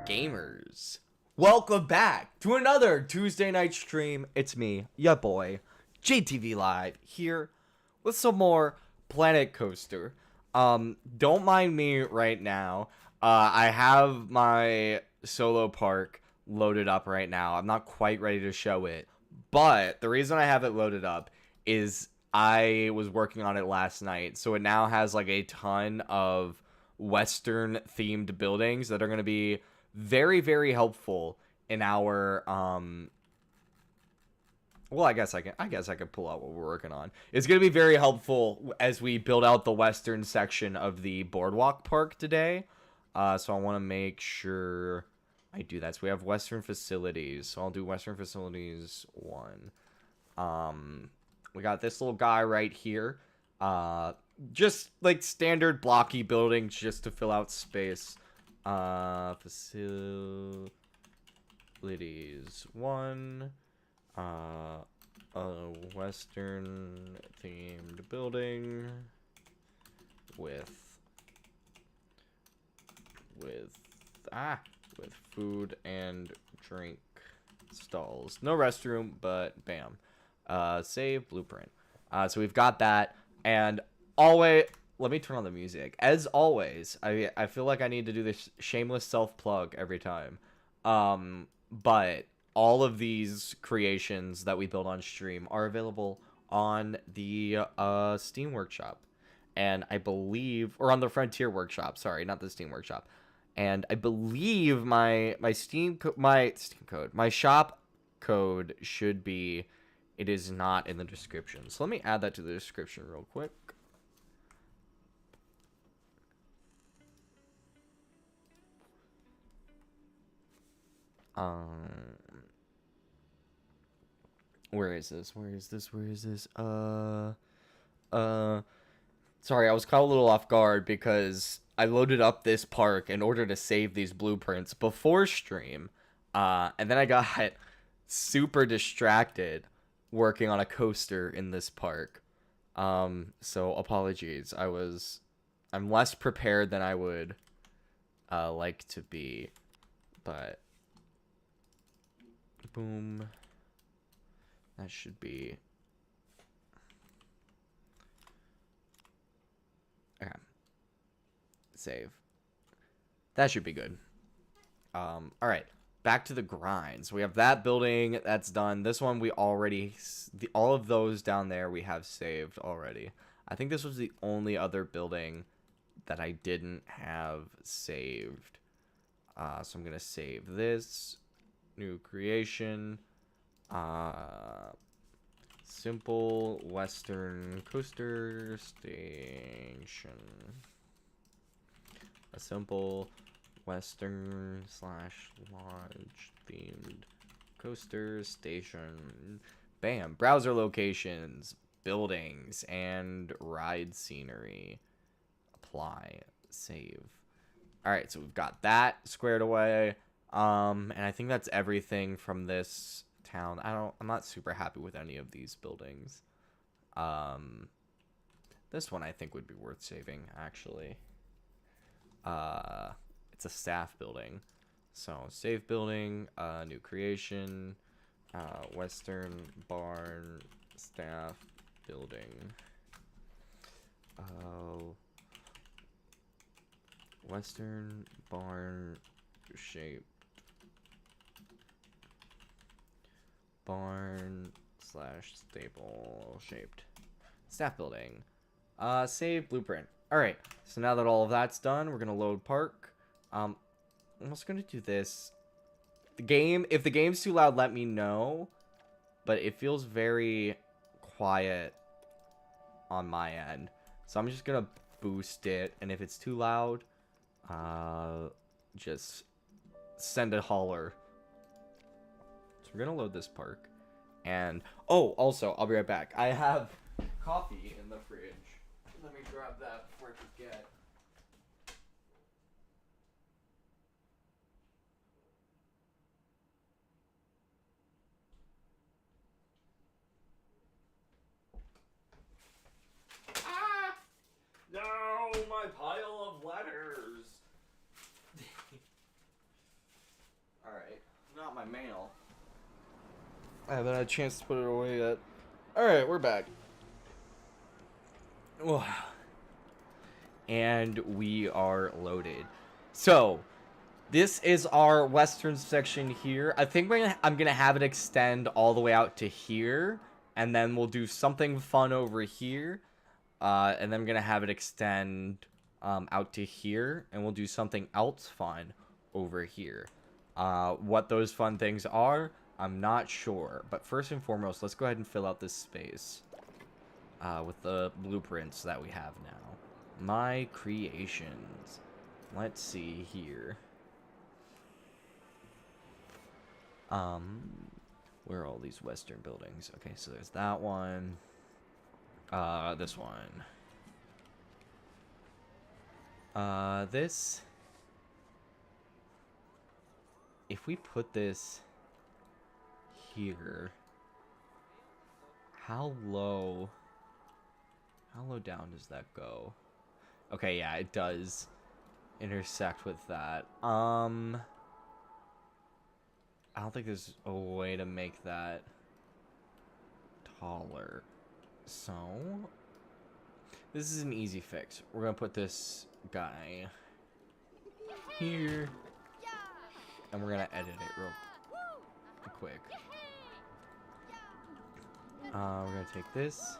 Gamers, welcome back to another Tuesday night stream. It's me, ya boy, JTV Live, here with some more Planet Coaster. Don't mind me right now. I have my solo park loaded up right now. I'm not quite ready to show it, but the reason I have it loaded up is I was working on it last night, so it now has like a ton of Western themed buildings that are going to be very, very helpful in our well, I guess I can pull out what we're working on. It's going to be very helpful as we build out the western section of the boardwalk park today. So I want to make sure I do that. So we have western facilities. So I'll do western facilities 1. We got this little guy right here. Just like standard blocky buildings just to fill out space. Facilities 1. A western themed building with food and drink stalls. No restroom, but bam. Save blueprint. So we've got that, and always let me turn on the music. As always, I feel like I need to do this shameless self-plug every time. But all of these creations that we build on stream are available on the Steam Workshop, and I believe, or on the Frontier Workshop. Sorry, not the Steam Workshop. And I believe my shop code should be. It is not in the description, so let me add that to the description real quick. Where is this? Sorry, I was caught a little off guard because I loaded up this park in order to save these blueprints before stream. And then I got super distracted working on a coaster in this park. So apologies. I'm less prepared than I would like to be, but boom. That should be okay. Save. That should be good. All right. Back to the grind. So we have that building that's done. This one we already all of those down there we have saved already. I think this was the only other building that I didn't have saved. So I'm gonna save this new creation. Simple Western Coaster Station. A simple Western / lodge themed coaster station. Bam. Browser locations, buildings, and ride scenery. Apply. Save. Alright, so we've got that squared away. And I think that's everything from this town. I'm not super happy with any of these buildings. This one I think would be worth saving, actually. It's a staff building. So save building, new creation, Western barn staff building. Western barn shaped barn / stable shaped staff building. Save blueprint. Alright, so now that all of that's done, we're gonna load park. I'm also gonna do this. If the game's too loud, let me know. But it feels very quiet on my end. So I'm just gonna boost it, and if it's too loud, just send a holler. So we're gonna load this park. And oh, also, I'll be right back. I have coffee in the fridge. Let me grab that before I forget. Ah! No, my pile of letters. my mail. I haven't had a chance to put it away yet. Alright, we're back. And we are loaded. So, this is our western section here. I think I'm gonna have it extend all the way out to here. And then we'll do something fun over here. And then I'm gonna have it extend out to here. And we'll do something else fun over here. What those fun things are, I'm not sure. But first and foremost, let's go ahead and fill out this space. With the blueprints that we have now. My creations. Let's see here. Where are all these western buildings? Okay, so there's that one. This one. This. If we put this here, how low down does that go? Okay, yeah, it does intersect with that. I don't think there's a way to make that taller. So, this is an easy fix. We're gonna put this guy here, and we're gonna edit it real quick. We're gonna take this,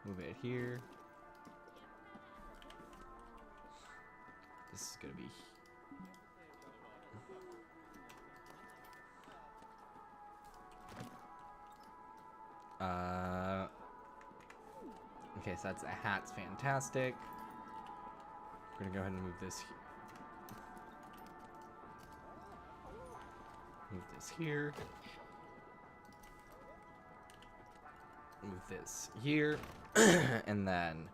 move it here. This is gonna be okay, so that's a hat's fantastic. We're gonna go ahead and move this here. Move this here. Move this here. And then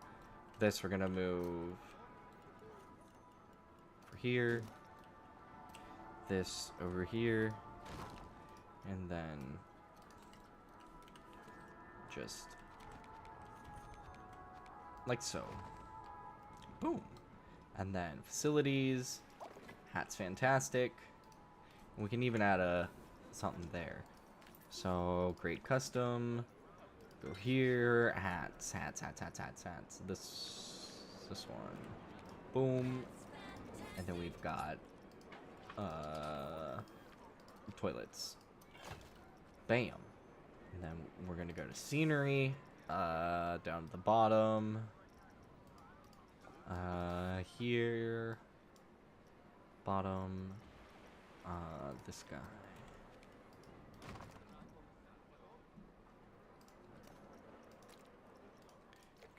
this we're gonna move over here. This over here. And then just like so. Boom. And then facilities. Hat's fantastic. We can even add something there. So great custom. Go here. Hats. This one. Boom. And then we've got toilets. Bam. And then we're gonna go to scenery. Down at the bottom. Here. Bottom. This guy.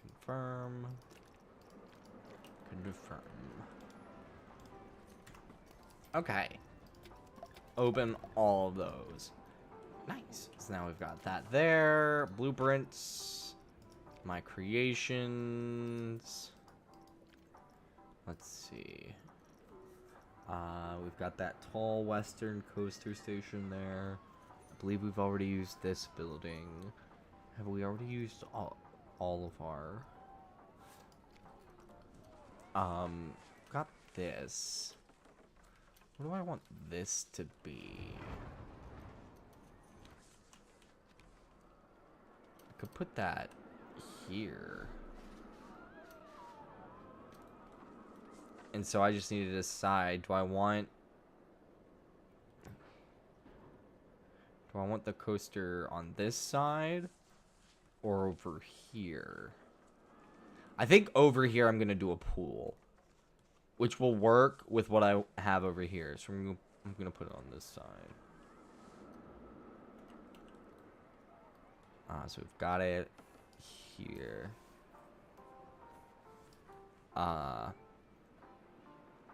Confirm. Confirm. Okay. Open all of those. Nice. So now we've got that there. Blueprints. My creations. Let's see. We've got that tall western coaster station there. I believe we've already used this building. Have we already used all of our... got this. What do I want this to be? I could put that here. And so I just need to decide, do I want the coaster on this side or over here? I think over here I'm going to do a pool, which will work with what I have over here. So I'm going to put it on this side. So we've got it here.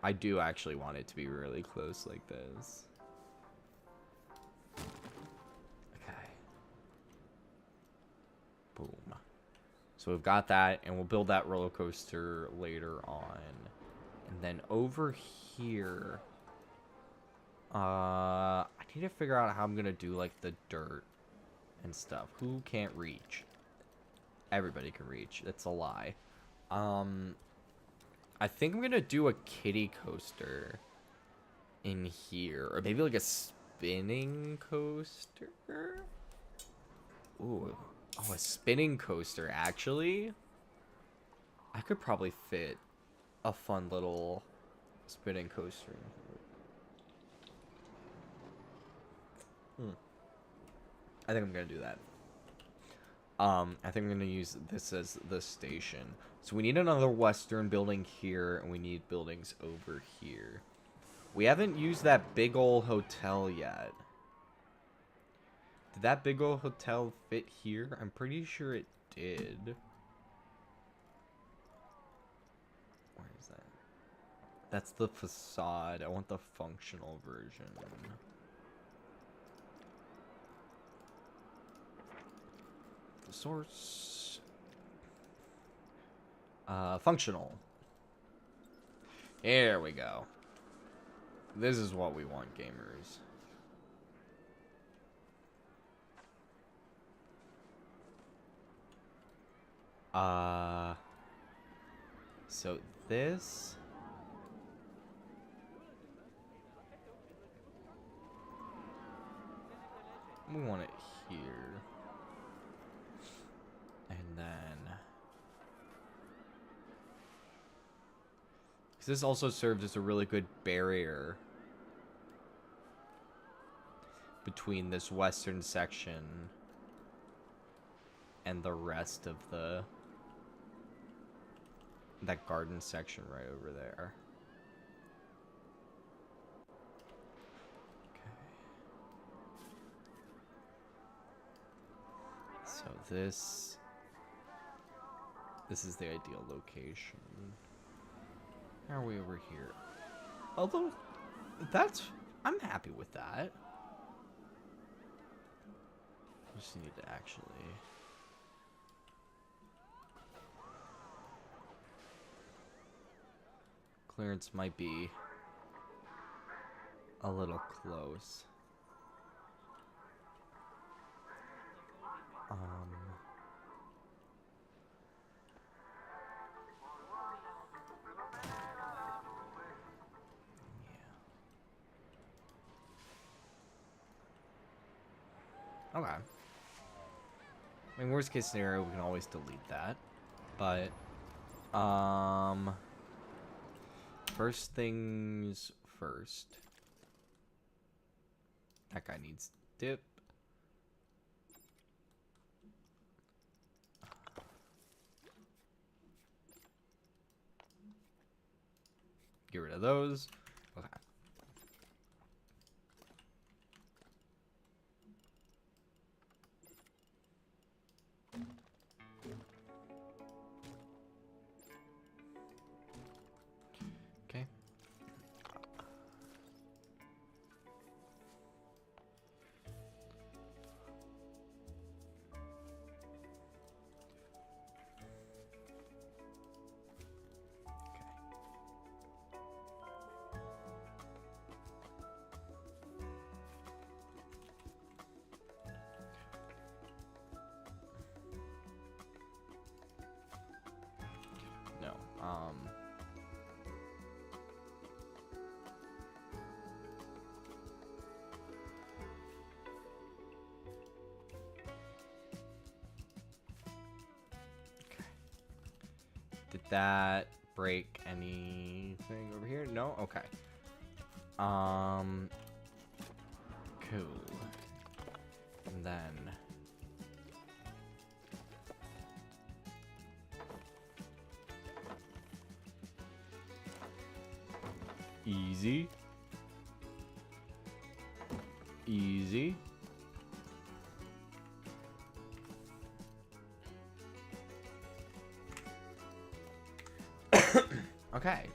I do actually want it to be really close like this. Okay. Boom. So we've got that, and we'll build that roller coaster later on. And then over here, I need to figure out how I'm gonna do like the dirt and stuff. Who can't reach? Everybody can reach. That's a lie. I think I'm gonna do a kiddie coaster in here. Or maybe like a spinning coaster? Ooh. Oh, a spinning coaster, actually? I could probably fit a fun little spinning coaster in here. I think I'm gonna do that. I think I'm gonna use this as the station. So we need another western building here, and we need buildings over here. We haven't used that big old hotel yet. Did that big old hotel fit here? I'm pretty sure it did. Where is that? That's the facade. I want the functional version. The source. Functional. Here we go. This is what we want, gamers. So this... we want it here. And then... because this also serves as a really good barrier between this western section and the rest of the... that garden section right over there. Okay. So this is the ideal location. How are we over here? Although, I'm happy with that. Just need to actually... clearance might be a little close. Yeah. Okay. I mean, worst case scenario, we can always delete that. But, first things first. That guy needs dip. Get rid of those. Okay. Okay. No. Okay. Did that break anything over here? No? Okay. Cool. And then... easy. Easy. Okay.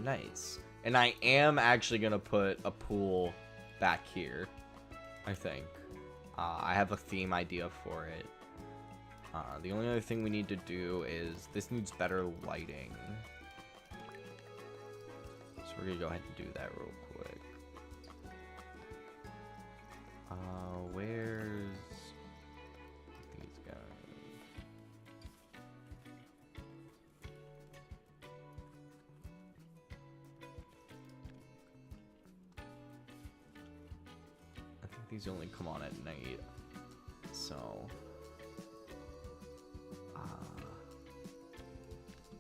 Nice. And I am actually gonna put a pool back here, I think. I have a theme idea for it. The only other thing we need to do is this needs better lighting. So we're gonna go ahead and do that real quick. Where's these guys? these only come on at night. So,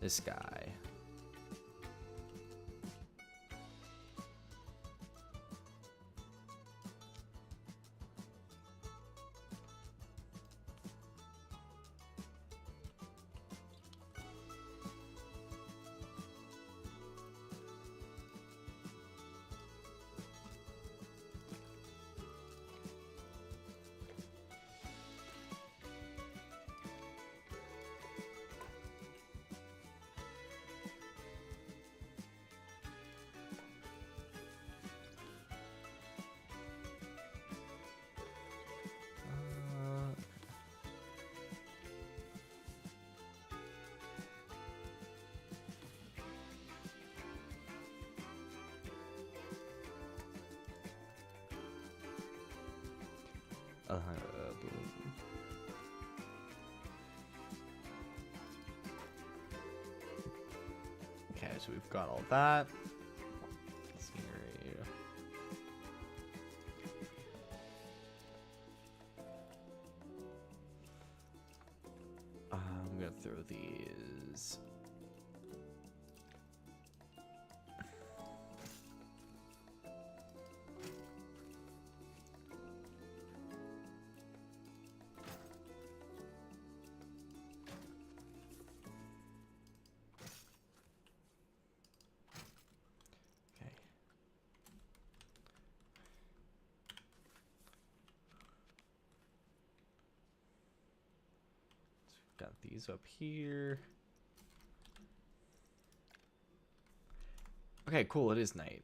this guy. Okay, so we've got all that. Scenery. I'm gonna throw these. Got these up here. Okay, cool. It is night.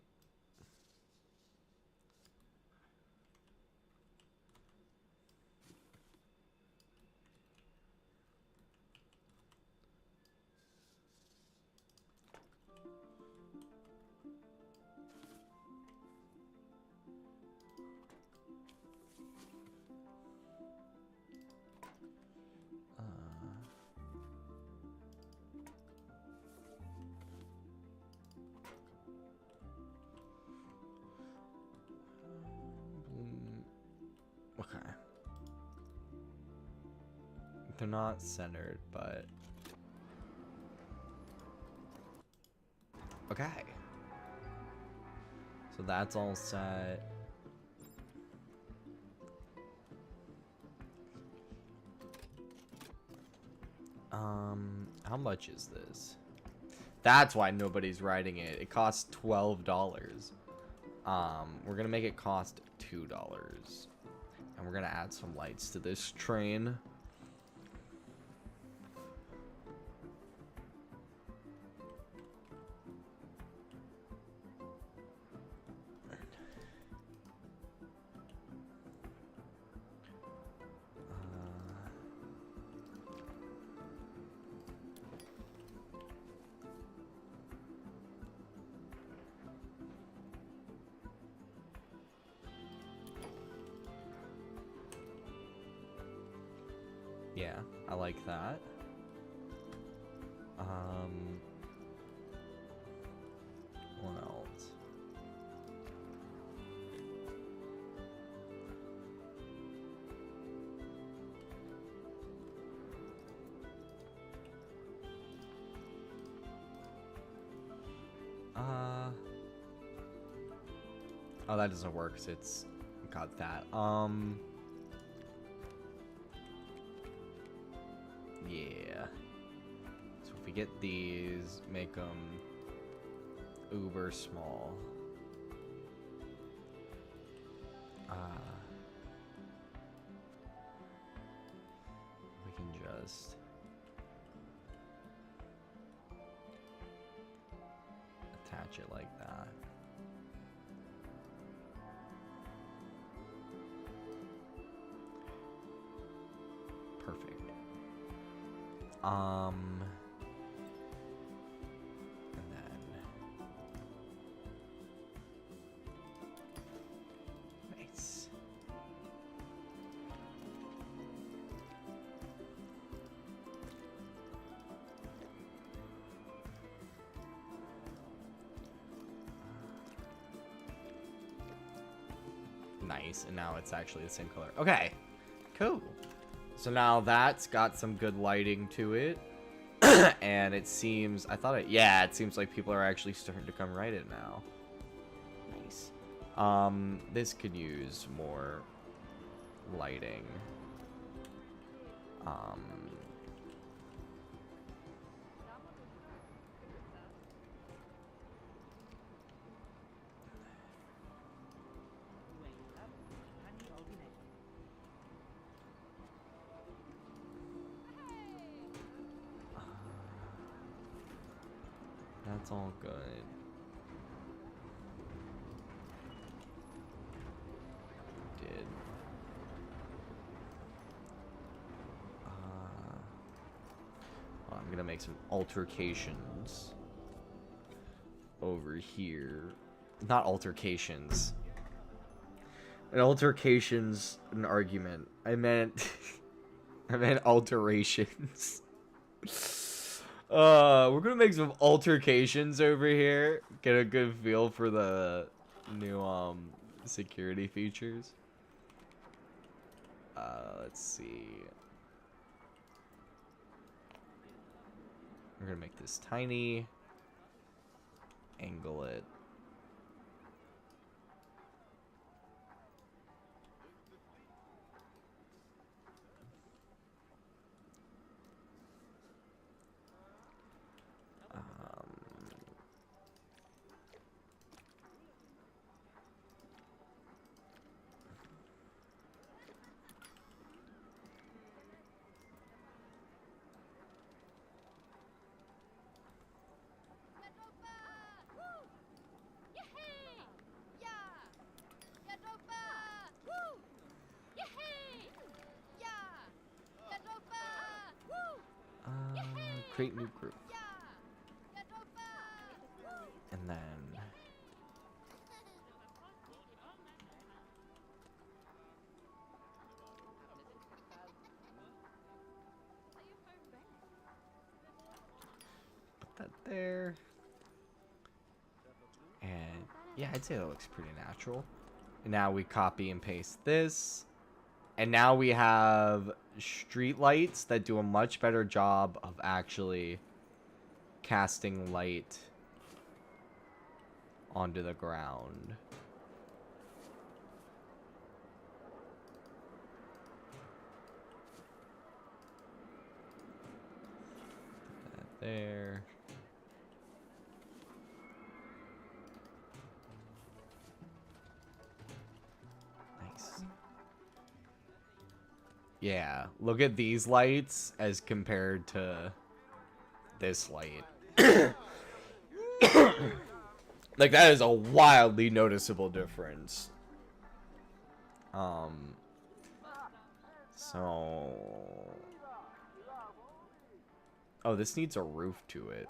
Okay. They're not centered, but... Okay. So that's all set. How much is this? That's why nobody's riding it. It costs $12. We're gonna make it cost $2. And we're gonna add some lights to this train. Yeah, I like that. What else? Oh, that doesn't work because it's got that. Yeah. So if we get these, make them uber small. We can just attach it like that. Perfect. And then nice. Nice, and now it's actually the same color. Okay, cool. So now that's got some good lighting to it. And it seems, yeah, it seems like people are actually starting to come right in now. Nice. This could use more lighting. That's all good. Did. Well, I'm gonna make some altercations over here. Not altercations. An altercation's an argument. I meant I meant alterations. We're gonna make some altercations over here. Get a good feel for the new security features. Let's see. We're gonna make this tiny. Angle it. Create new group. And then put that there. And yeah, I'd say that looks pretty natural. And now we copy and paste this. And now we have street lights that do a much better job of actually casting light onto the ground. Put that there. Nice. Yeah, look at these lights as compared to this light. Like, that is a wildly noticeable difference. So... Oh, this needs a roof to it.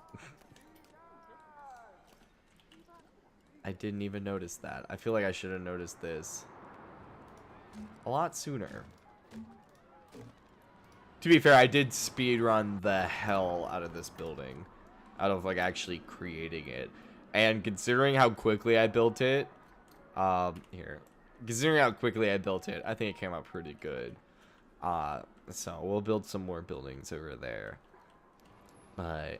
I didn't even notice that. I feel like I should have noticed this a lot sooner. To be fair, I did speedrun the hell out of this building. Out of, like, actually creating it. And considering how quickly I built it, considering how quickly I built it, I think it came out pretty good. So we'll build some more buildings over there. But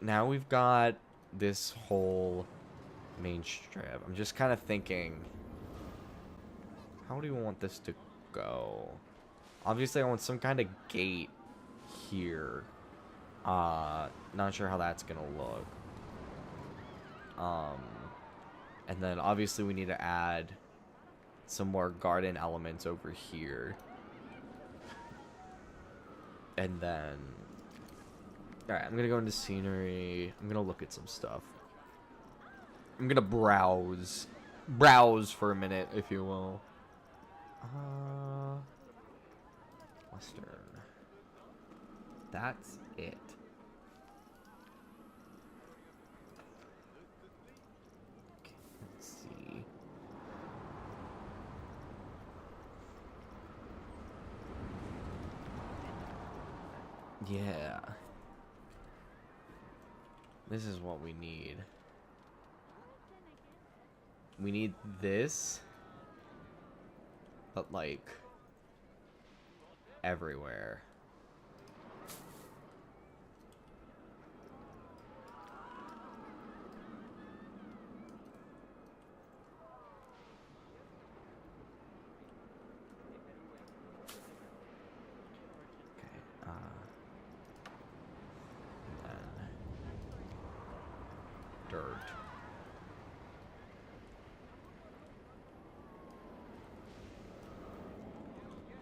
now we've got this whole main strip. I'm just kind of thinking, how do you want this to go? Obviously, I want some kind of gate here. Not sure how that's gonna look. And then obviously we need to add some more garden elements over here. And then, alright, I'm gonna go into scenery. I'm gonna look at some stuff. I'm gonna browse for a minute, if you will. Western. That's it. Okay, let's see. Yeah. This is what we need. We need this. but like everywhere. Dirt.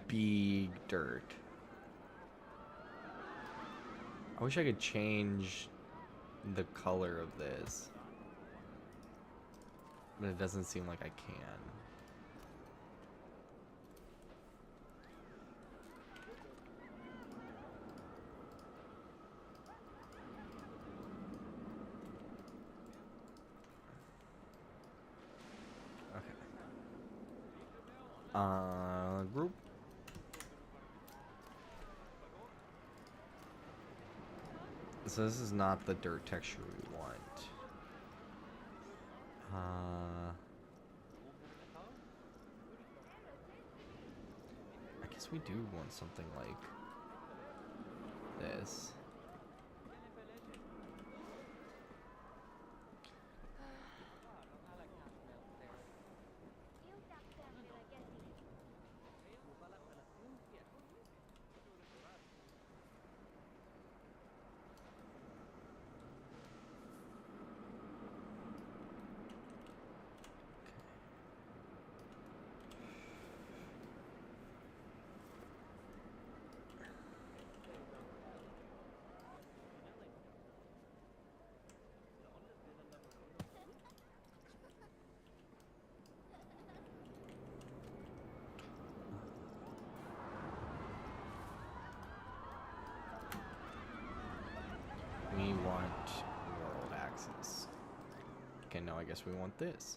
Big dirt. I wish I could change the color of this, but it doesn't seem like I can. Group. So this is not the dirt texture we want. I guess we do want something like this. We want world axis. Okay, no, I guess we want this.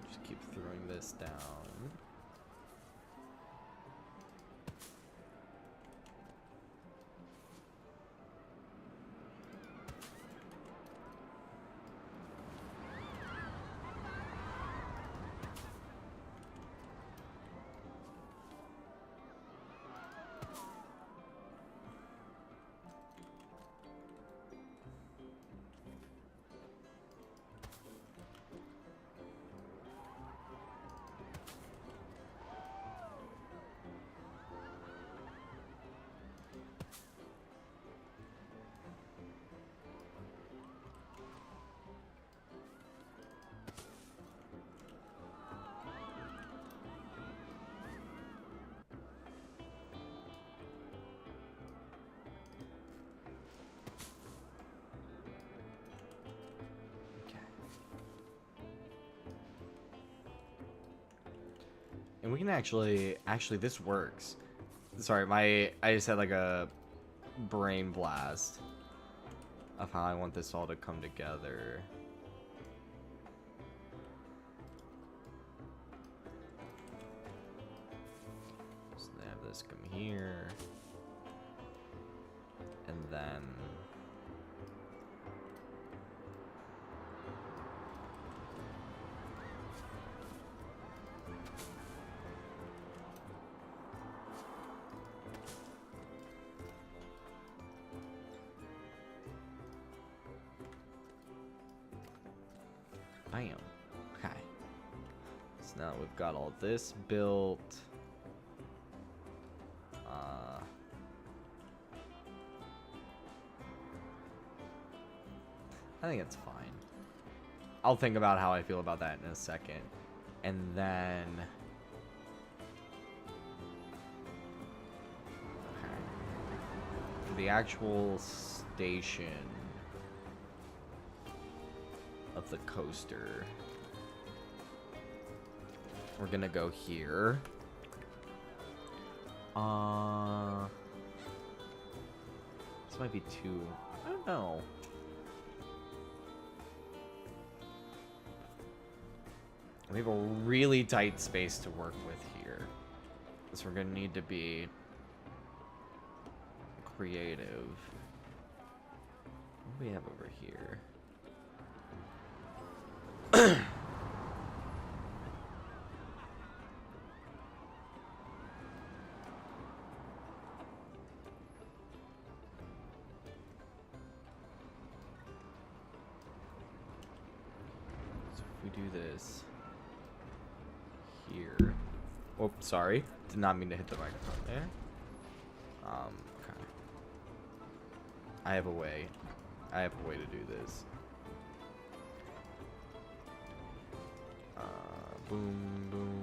Just keep throwing this down. And we can actually this works. Sorry, I just had like a brain blast of how I want this all to come together. So they have this come here, and then bam. Okay. So now we've got all this built. I think it's fine. I'll think about how I feel about that in a second. And then the actual station of the coaster, we're gonna go here. This might be too, I don't know. We have a really tight space to work with here. So we're gonna need to be creative. What do we have over here? So if we do this here. Oh, sorry. Did not mean to hit the microphone there. Okay. I have a way. I have a way to do this. Boom, boom.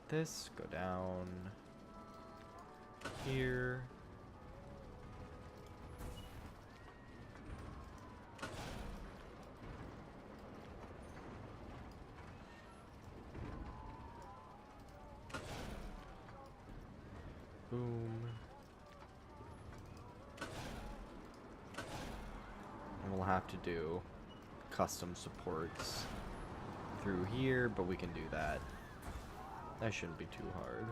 This, go down here. Boom. And we'll have to do custom supports through here, but we can do that. That shouldn't be too hard.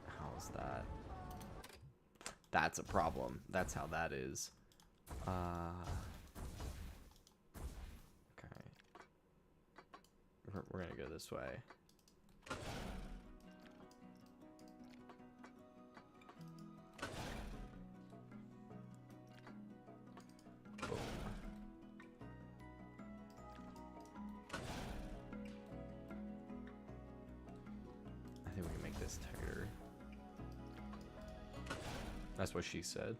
How's that? That's a problem. That's how that is. Okay. We're gonna go this way. Tighter. That's what she said.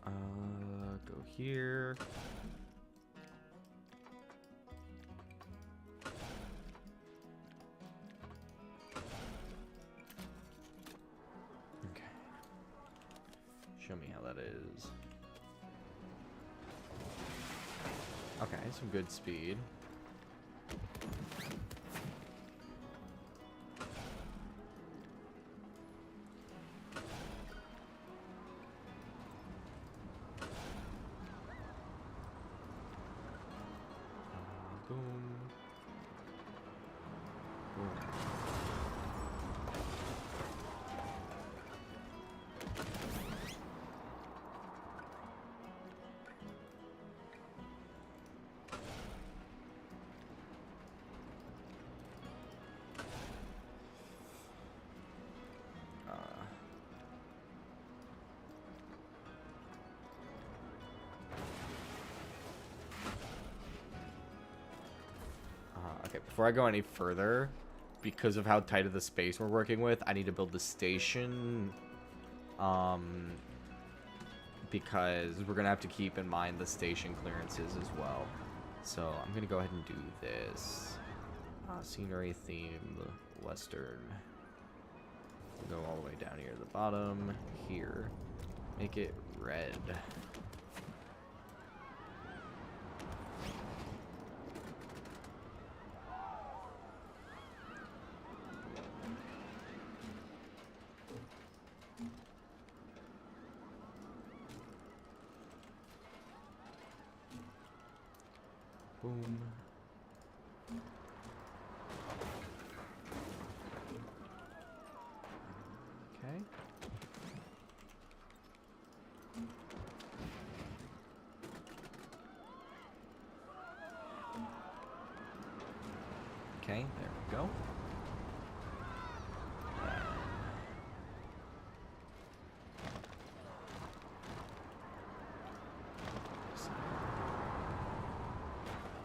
Go here. Okay. Show me how that is. Okay, some good speed. Okay, before I go any further, because of how tight of the space we're working with, I need to build the station. Because we're going to have to keep in mind the station clearances as well. So I'm going to go ahead and do this. Scenery themed, western. Go all the way down here to the bottom. Here. Make it red. Boom. Okay. Okay, there we go.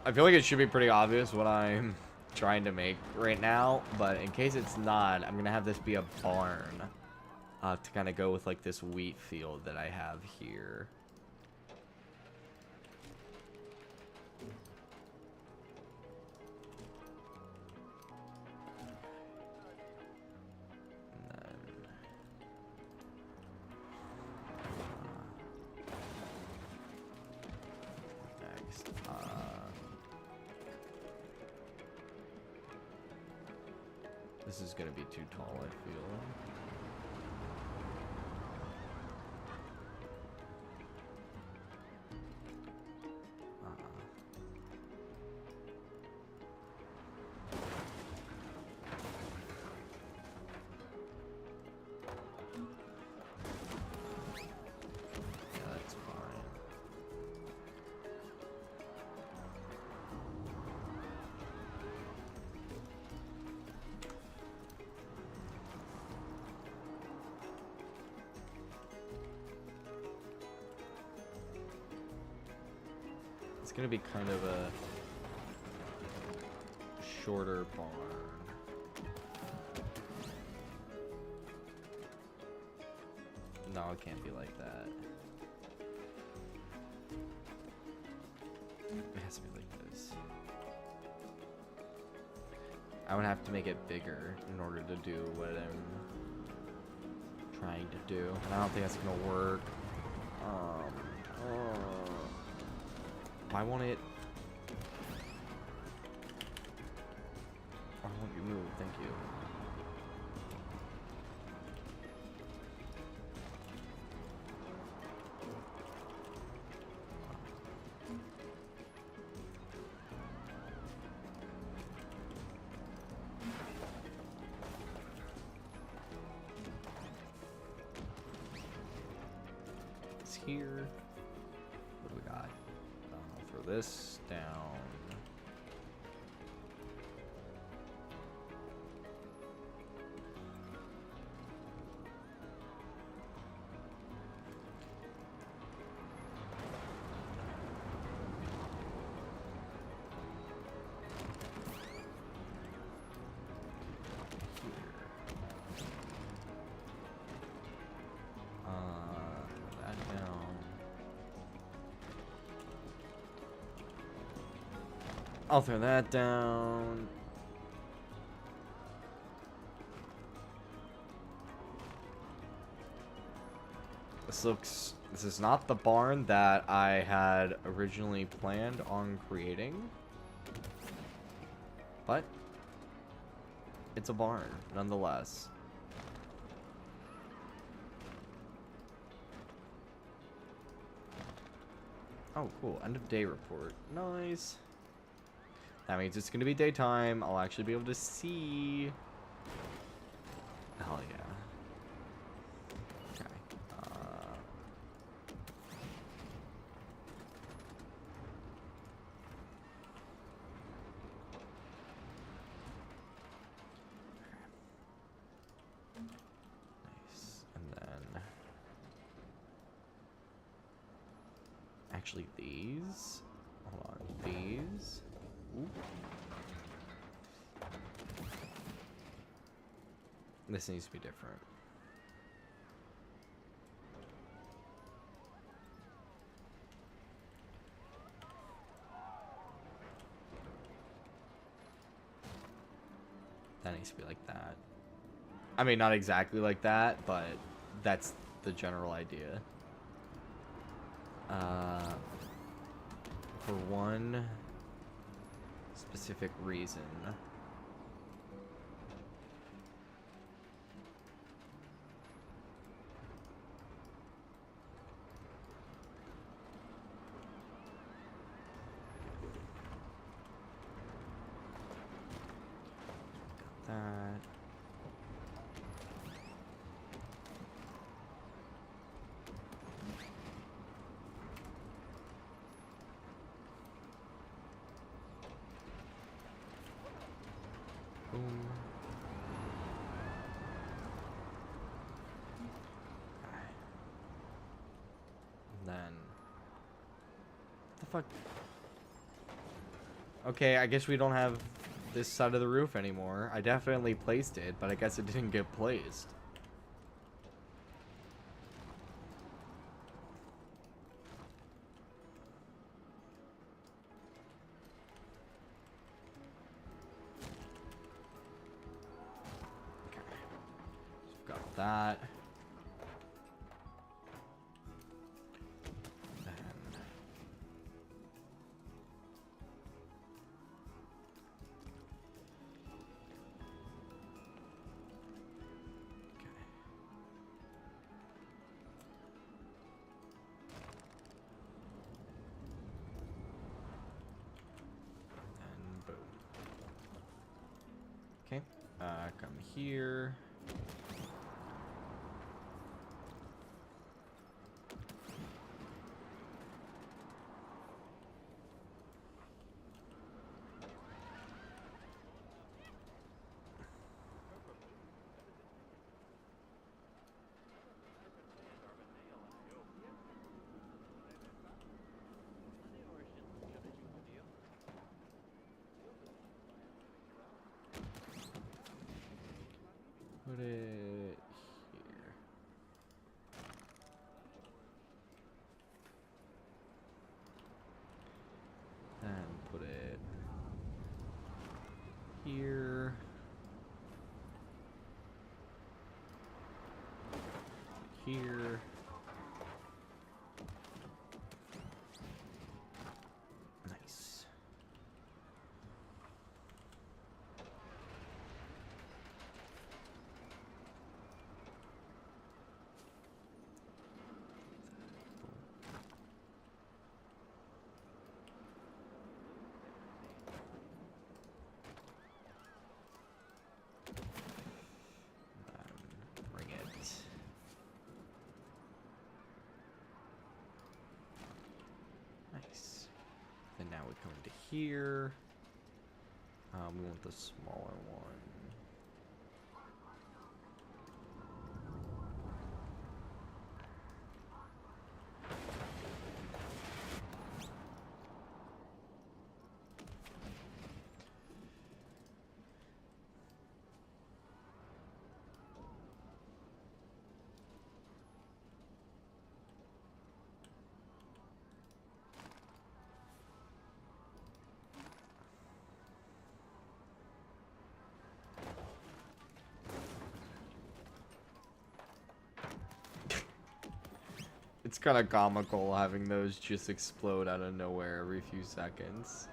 I feel like it should be pretty obvious what I'm trying to make right now, but in case it's not, I'm gonna have this be a barn to kind of go with like this wheat field that I have here. This is gonna be too tall, I feel. Yeah, that's fine. It's gonna be kind of a shorter barn. No, it can't be like that. It has to be like this. I would have to make it bigger in order to do what I'm trying to do. And I don't think that's gonna work. Why won't it? Why won't you move? Thank you. It's here. What do we got? Throw this down. That down. I'll throw that down. This is not the barn that I had originally planned on creating. But it's a barn, nonetheless. Oh, cool. End of day report. Nice. That means it's going to be daytime. I'll actually be able to see. Hell yeah. Okay. Nice. And then actually these. Hold on. These. Ooh. This needs to be different. That needs to be like that. I mean, not exactly like that, but that's the general idea. For one specific reason. Got that. Boom. And then what the fuck? Okay, I guess we don't have this side of the roof anymore. I definitely placed it, but I guess it didn't get placed. Got that. Come here. Put it here. And put it here. Here. Nice. Bring it. Nice. Then now we come into here. We want the smaller one. It's kind of comical having those just explode out of nowhere every few seconds.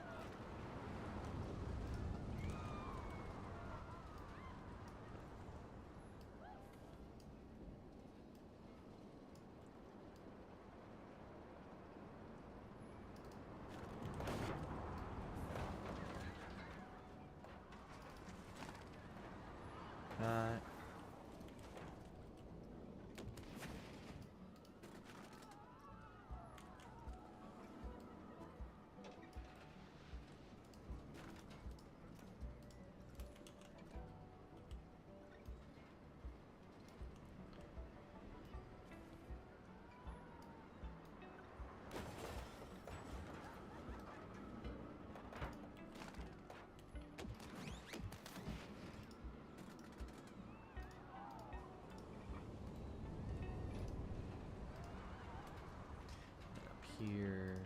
Here,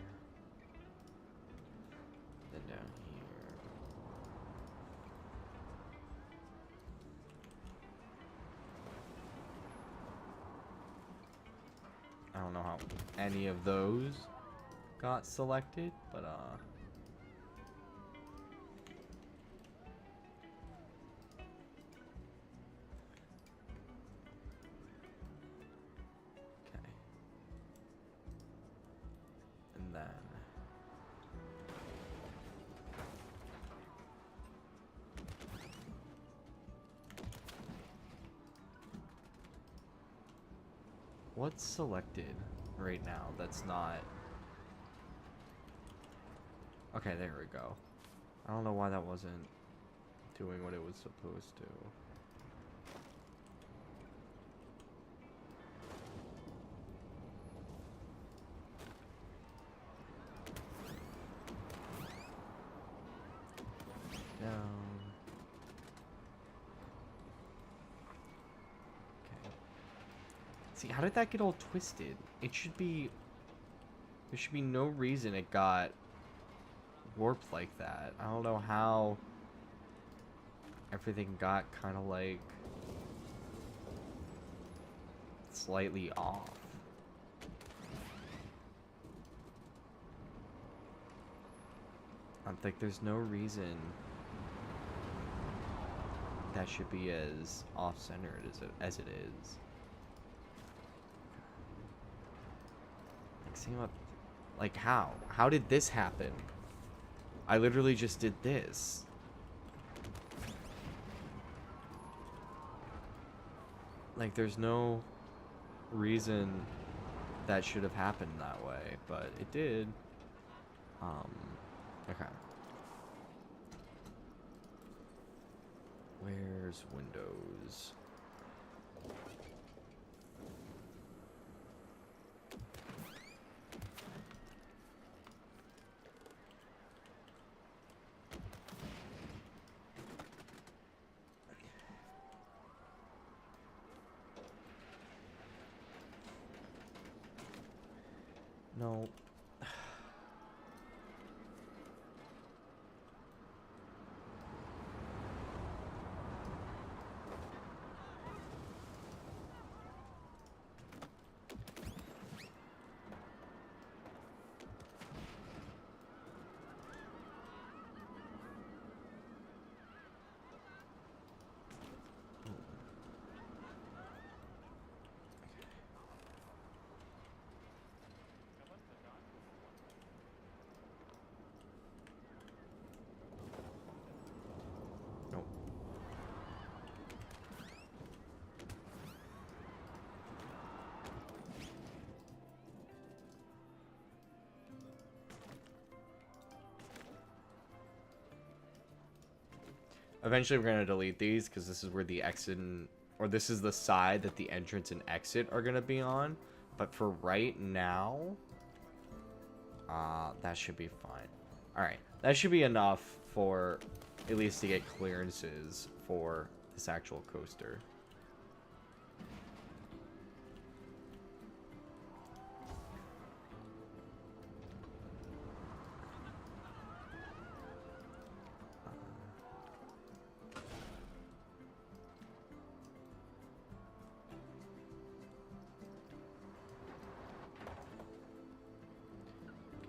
then down here. I don't know how any of those got selected, but okay. And then what's selected right now? That's not. Okay, there we go. I don't know why that wasn't doing what it was supposed to. Down. Okay. See, how did that get all twisted? It should be. There should be no reason it got warped like that. I don't know how everything got kind of like slightly off. I'm like, there's no reason that should be as off-centered as it is. Like, see what, like how? How did this happen? I literally just did this. Like, there's no reason that should have happened that way, but it did. Okay. Where's Windows? No. Nope. Eventually, we're going to delete these because this is where the exit, or this is the side that the entrance and exit are going to be on. But for right now, that should be fine. Alright, that should be enough for at least to get clearances for this actual coaster.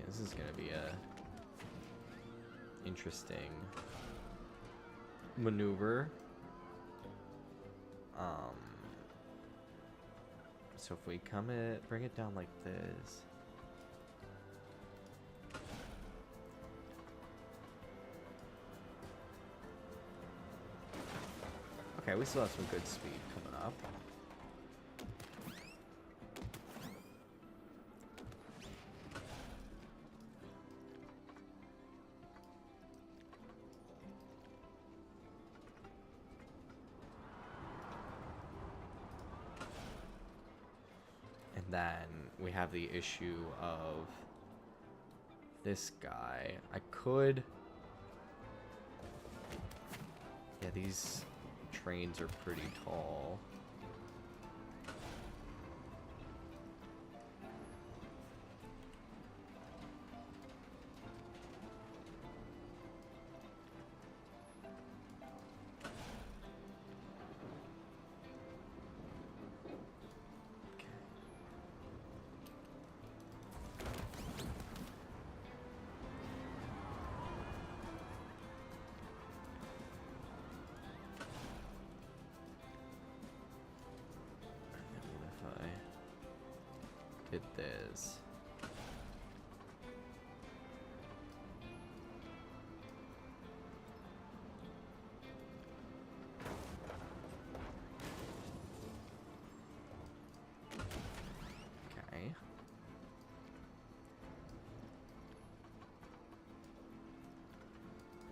This is gonna be a interesting maneuver. So if we bring it down like this. Okay, we still have some good speed coming up. Then we have the issue of this guy. I could... Yeah, these trains are pretty tall. Did this. Okay.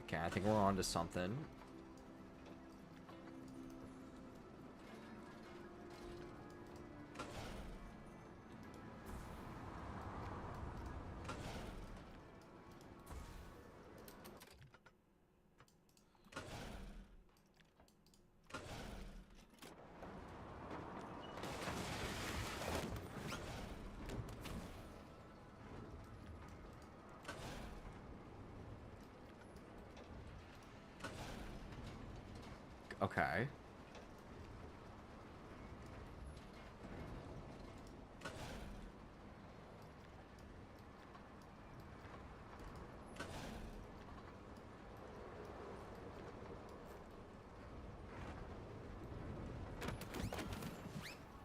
Okay, I think we're on to something. Okay.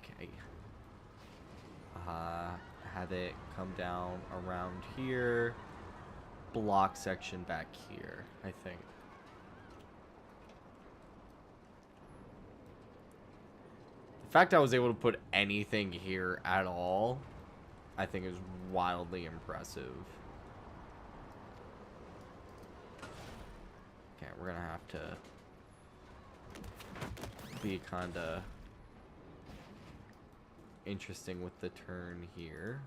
Okay. Have it come down around here. Block section back here, I think. fact I was able to put anything here at all, I think is wildly impressive. Okay, we're gonna have to be kinda interesting with the turn here.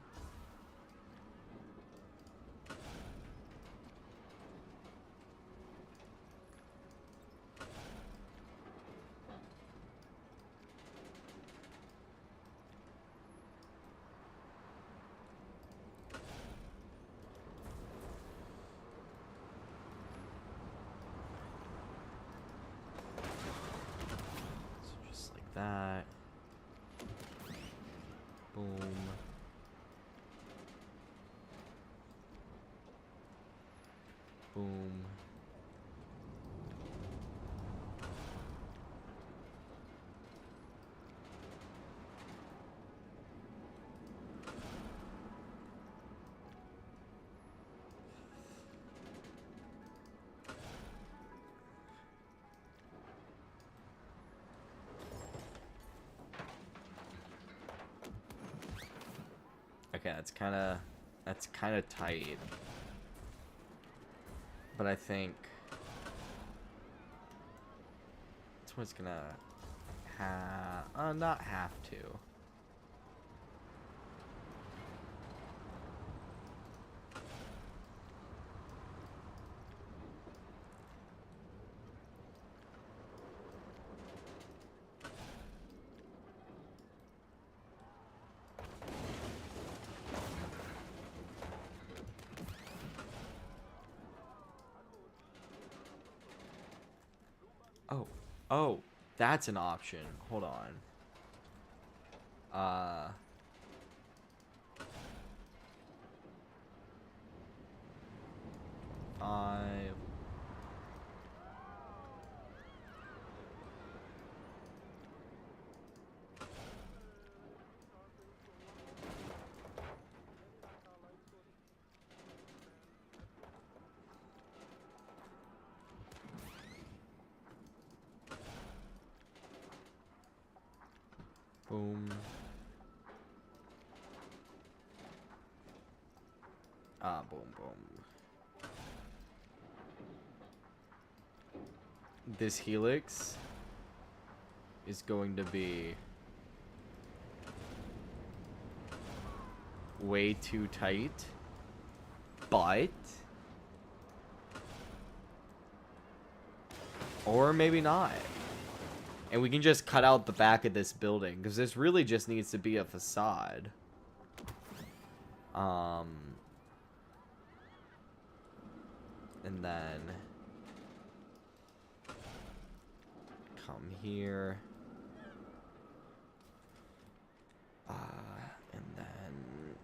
That. Boom. Boom. Okay, that's kind of tight. But I think that's what it's gonna not have to. Oh, that's an option. Hold on. 5. Boom. Boom, boom. This helix is going to be way too tight, but or maybe not. And we can just cut out the back of this building, because this really just needs to be a facade. And then come here. And then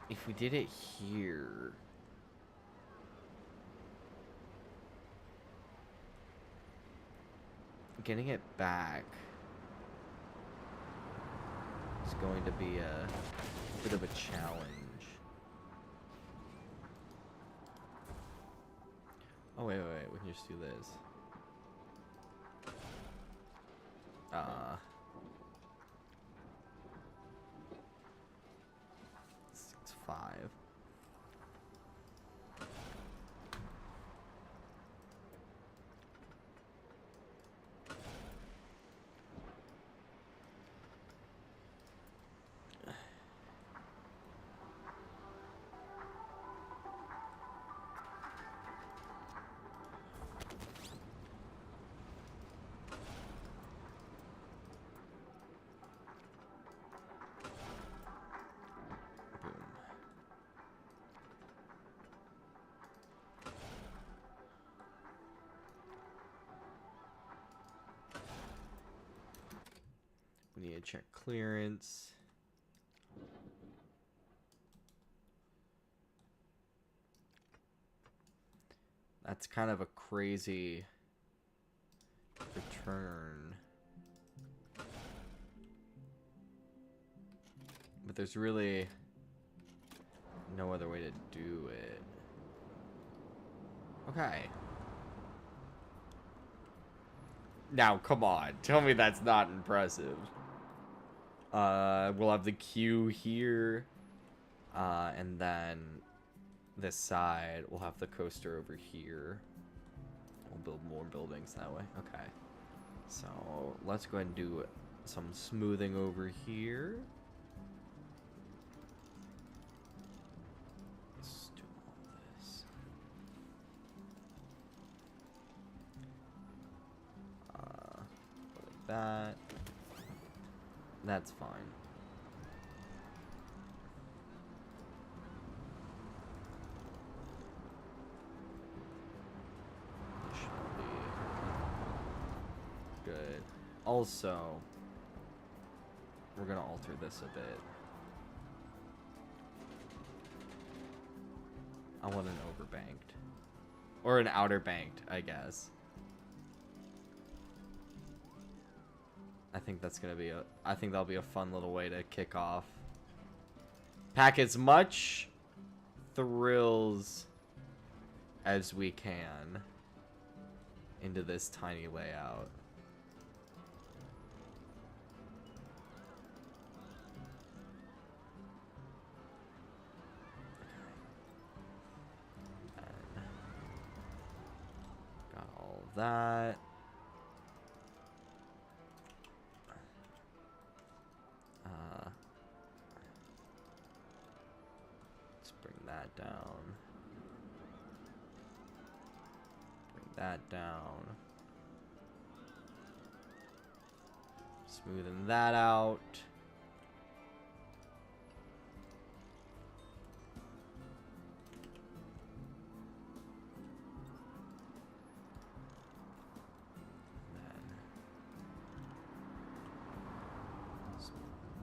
if we did it here, getting it back is going to be a bit of a challenge. Oh, wait, we can just do this. 6, 5. We need to check clearance. That's kind of a crazy return. But there's really no other way to do it. Okay. Now, come on. Tell me that's not impressive. We'll have the queue here. And then this side, we'll have the coaster over here. We'll build more buildings that way. Okay. So, let's go ahead and do some smoothing over here. Let's do all this. Like that. That's fine. Should be good. Also, we're gonna alter this a bit. I want an overbanked. Or an outer banked, I guess. I think that's gonna be I think that'll be a fun little way to kick off. Pack as much thrills as we can into this tiny layout. Got all of that. Let's bring that down. Bring that down. Smoothing that out.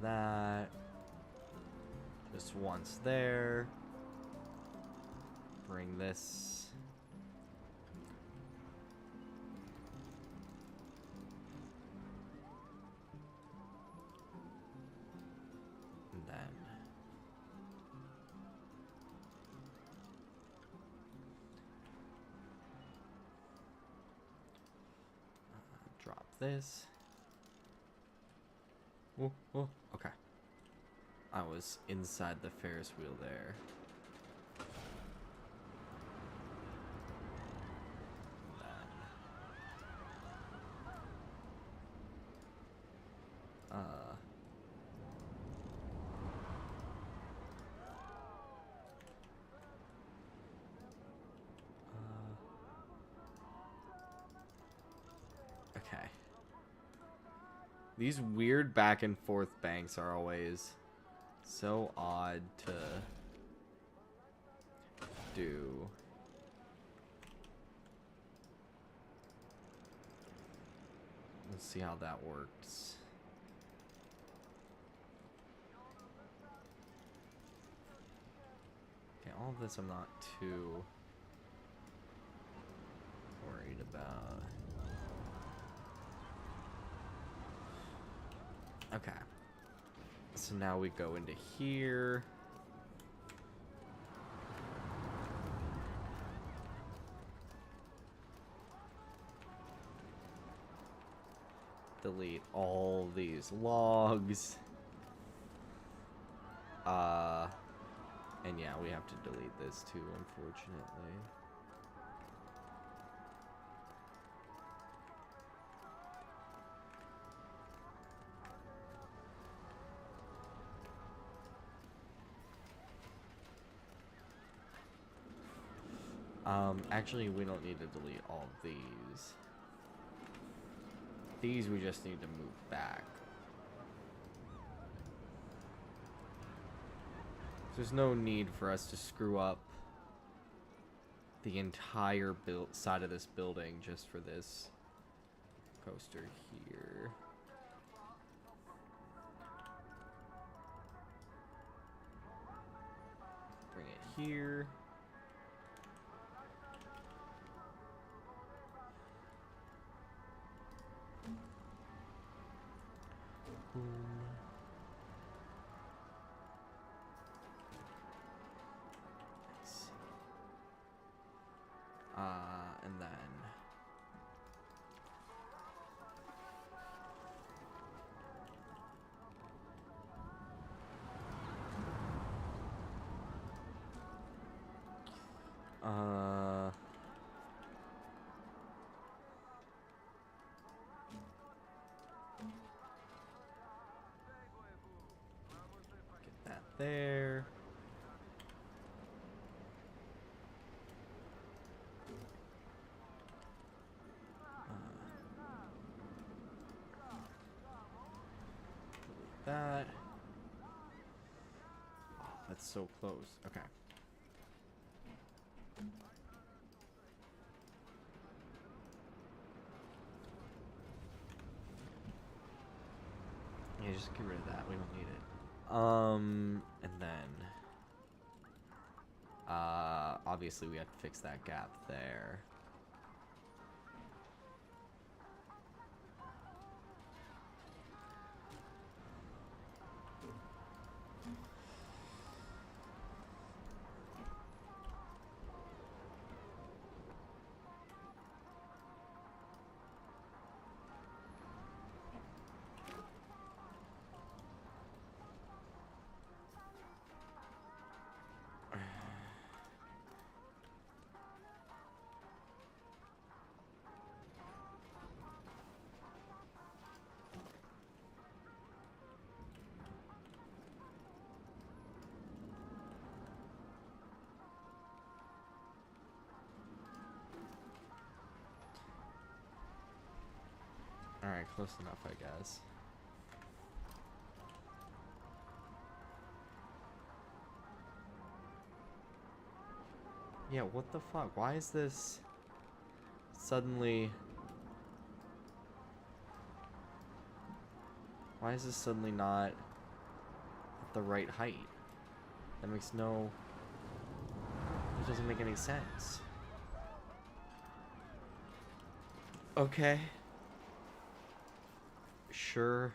That just once there. Bring this and then drop this. Oh, oh, okay. I was inside the Ferris wheel there. Okay. These weird back and forth banks are always so odd to do. Let's see how that works. Okay, all of this I'm not too worried about. Okay. So now we go into here. Delete all these logs. And yeah, we have to delete this too, unfortunately. Actually, we don't need to delete all of these. These we just need to move back. There's no need for us to screw up the entire side of this building just for this coaster here. Bring it here. Boom. Nice. And then there. That. Oh, that's so close. Okay. Yeah, just get rid of that. We don't need it. And then, obviously we have to fix that gap there. Alright, close enough, I guess. Yeah, what the fuck? Why is this suddenly... Why is this suddenly not at the right height? That makes no... It doesn't make any sense. Okay. Sure.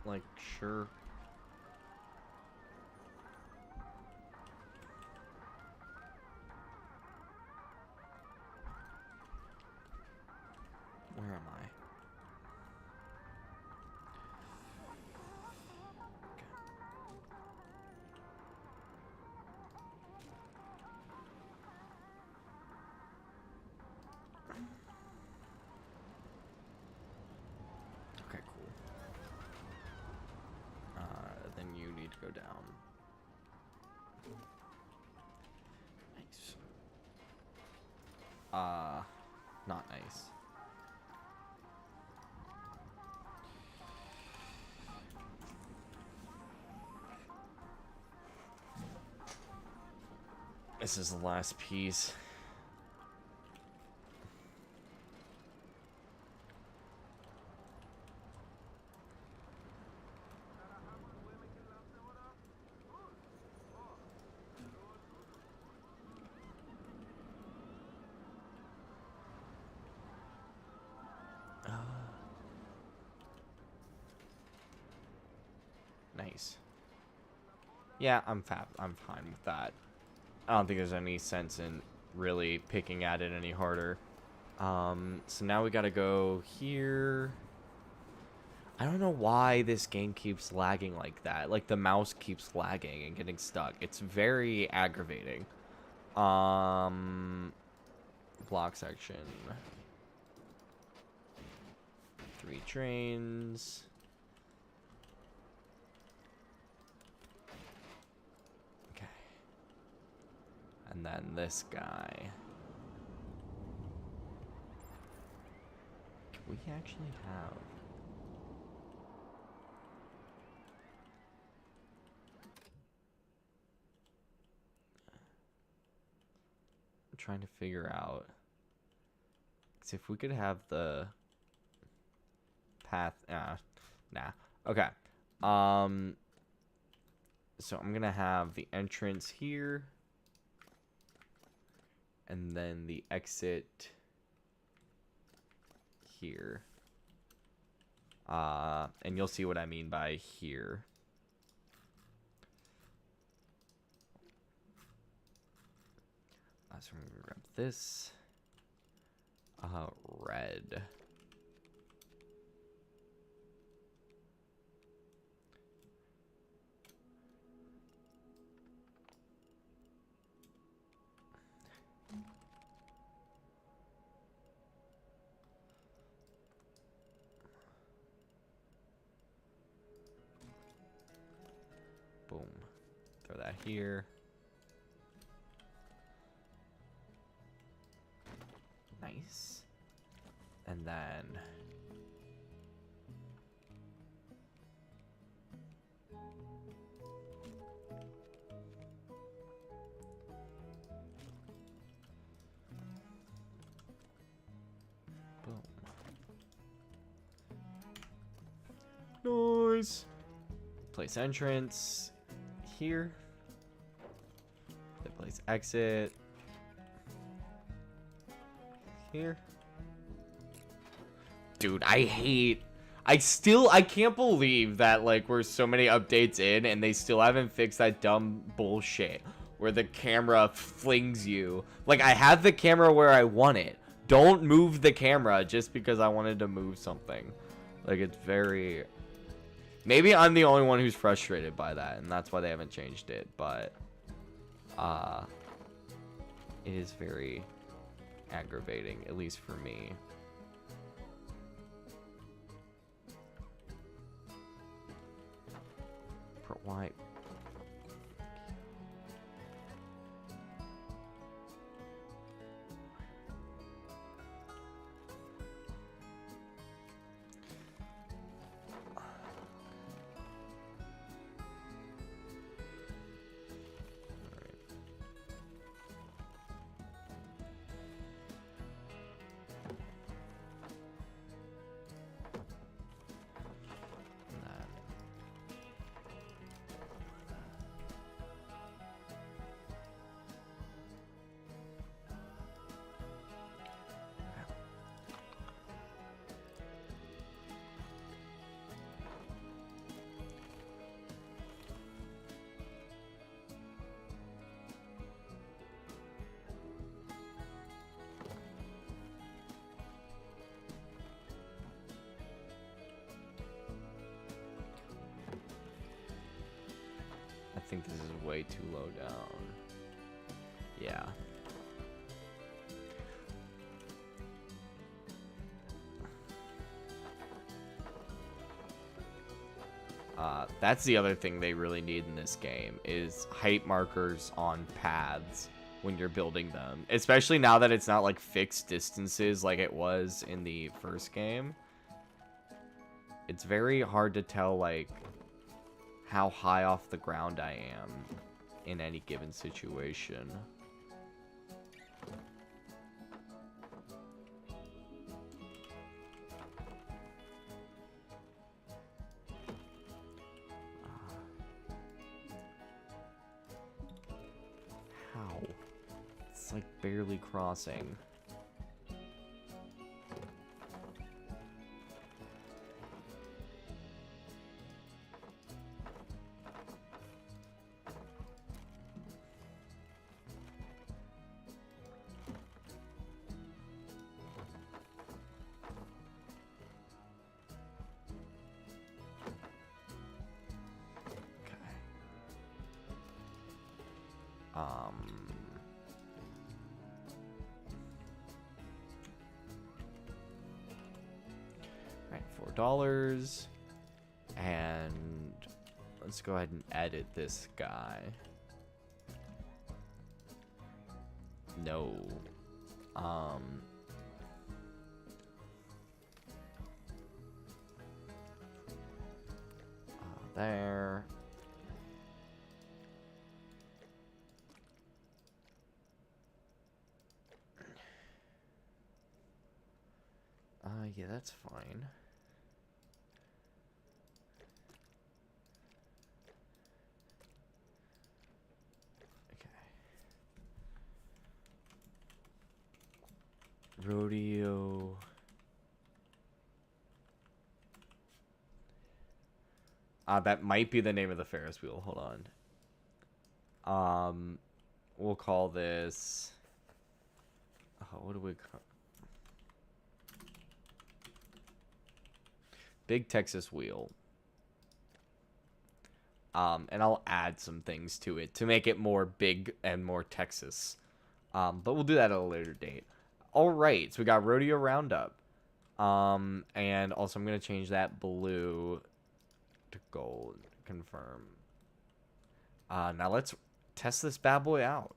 Like, sure. Where am I? Okay, cool. Then you need to go down. Nice. Not nice. This is the last piece. Nice. Yeah, I'm fine with that. I don't think there's any sense in really picking at it any harder. So now we gotta go here. I don't know why this game keeps lagging like that. Like, the mouse keeps lagging and getting stuck. It's very aggravating. Block section. 3 trains. Okay. And then this guy. Can we actually have... I'm trying to figure out... Cause if we could have the... path... nah. Okay. So I'm gonna have the entrance here. And then the exit here. And you'll see what I mean by here. So I'm gonna grab this. Red. here. Nice. And then boom. Nice. Place entrance here. Then place exit here. Dude, I can't believe that, like, we're so many updates in and they still haven't fixed that dumb bullshit where the camera flings you. Like, I have the camera where I want it. Don't move the camera just because I wanted to move something. Like, it's very... Maybe I'm the only one who's frustrated by that, and that's why they haven't changed it, but... it is very aggravating, at least for me. Why? I think this is way too low down. Yeah. That's the other thing they really need in this game is height markers on paths when you're building them. Especially now that it's not like fixed distances like it was in the first game. It's very hard to tell like how high off the ground I am in any given situation. How? It's like barely crossing. Right, $4. And let's go ahead and edit this guy. No. There. Yeah, that's fine. Okay. Rodeo. That might be the name of the Ferris wheel. Hold on. We'll call this... Oh, what do we call... Big Texas Wheel. And I'll add some things to it to make it more big and more Texas. But we'll do that at a later date. Alright, so we got Rodeo Roundup. And also I'm going to change that blue to gold. Confirm. Now let's test this bad boy out.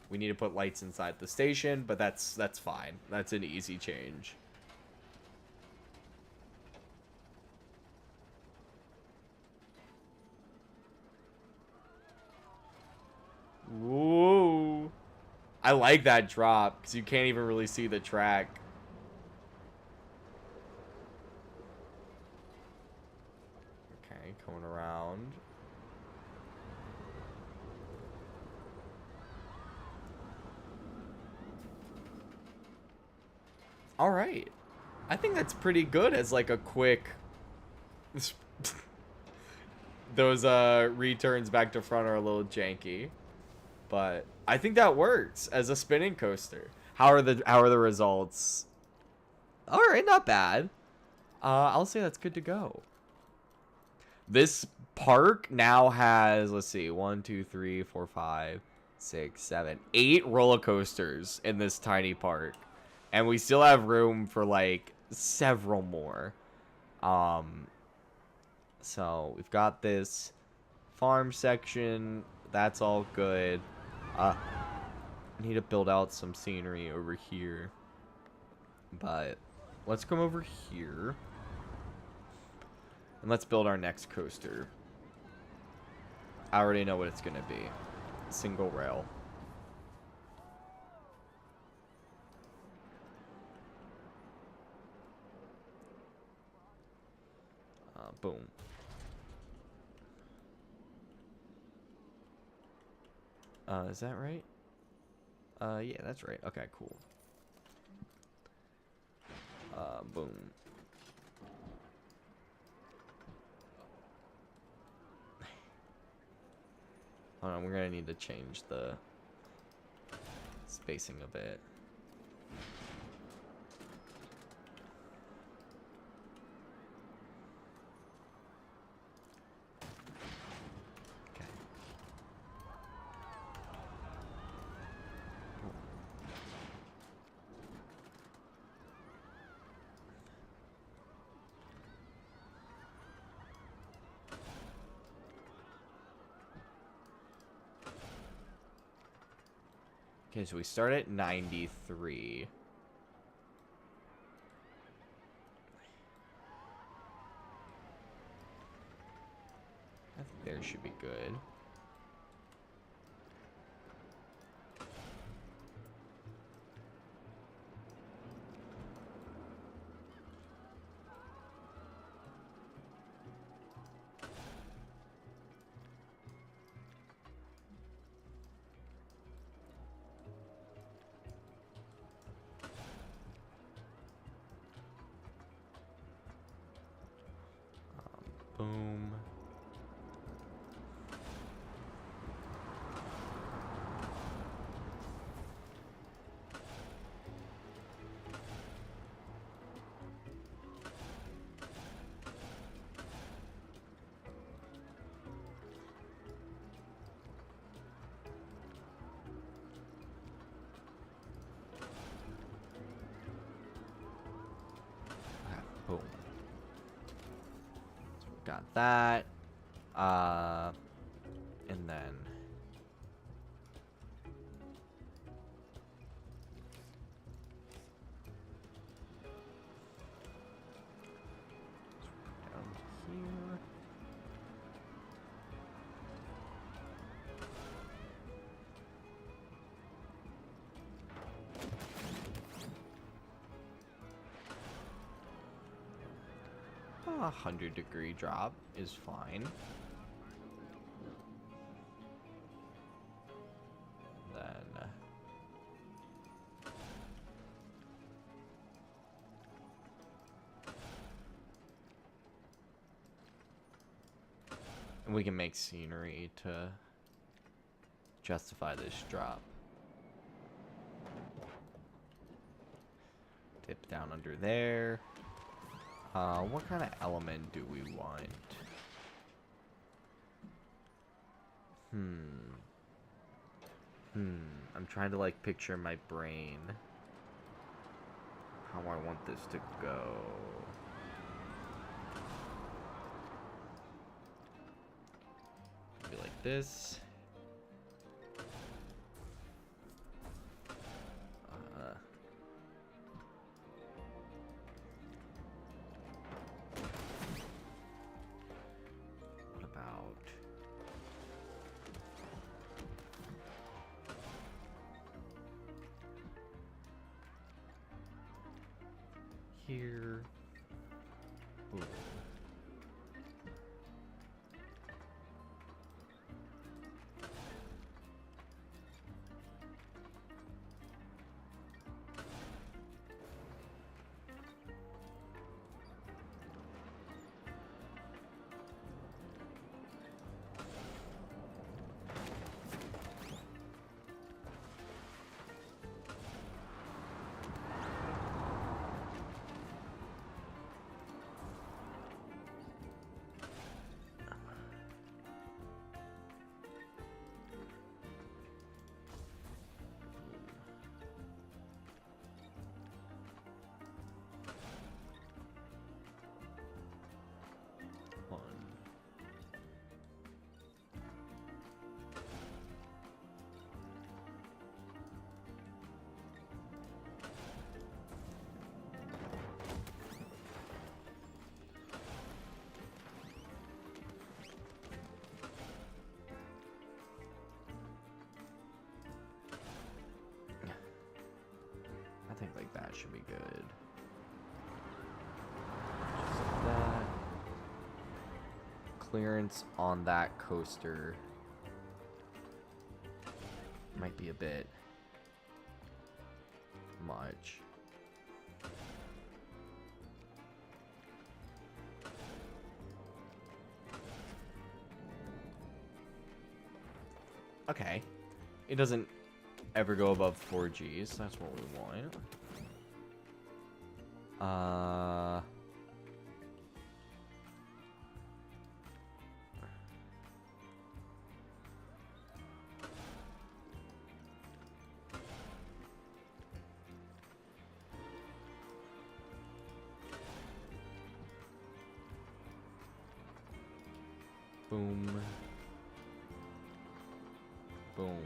We need to put lights inside the station, but that's fine. That's an easy change. Whoa. I like that drop because you can't even really see the track. Okay, coming around. All right. I think that's pretty good as like a quick those returns back to front are a little janky, but I think that works as a spinning coaster. How are the results? All right, not bad. I'll say that's good to go. This park now has, let's see, 1, 2, 3, 4, 5, 6, 7, 8 roller coasters in this tiny park. And we still have room for like several more. So we've got this farm section. That's all good. I need to build out some scenery over here. But let's come over here. And let's build our next coaster. I already know what it's going to be. Single rail. Boom. Is that right? Yeah, that's right. Okay, cool. Boom. Hold on, we're gonna need to change the spacing a bit. Okay, so we start at 93. I think there should be good. Boom. Boom. So we got that. And then down here. A 100-degree drop is fine. Then and we can make scenery to justify this drop. Dip down under there. What kind of element do we want? I'm trying to like picture in my brain how I want this to go. Maybe like this. What about here? Ooh. One. I think like that should be good. Just like that. Clearance on that coaster might be a bit much. Okay. It doesn't ever go above 4Gs. That's what we want. Boom. Boom.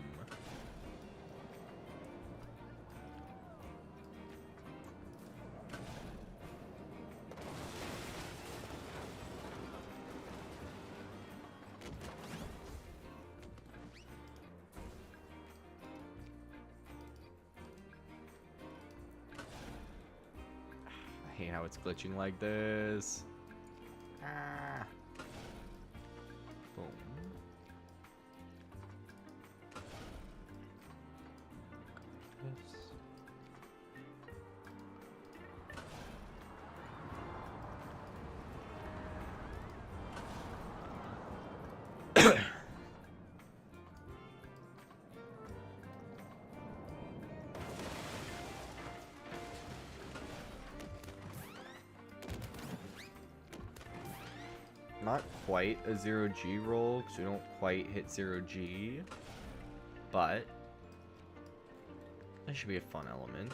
I hate how it's glitching like this. Ah. Boom. Not quite a 0G roll, because we don't quite hit 0G, but that should be a fun element.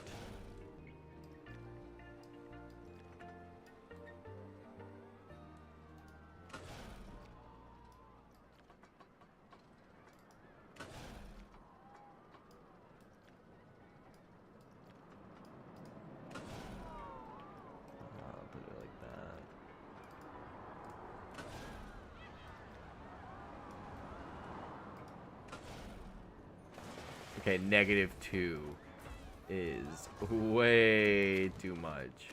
Put it like that. Okay, -2 is way too much.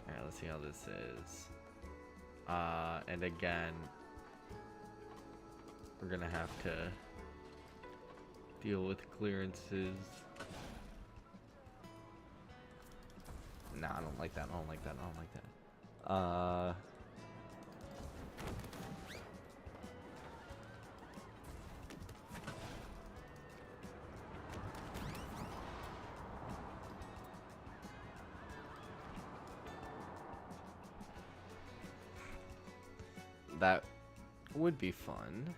Alright, let's see how this is. And again, we're gonna have to deal with clearances. Nah, I don't like that. I don't like that. I don't like that. That would be fun.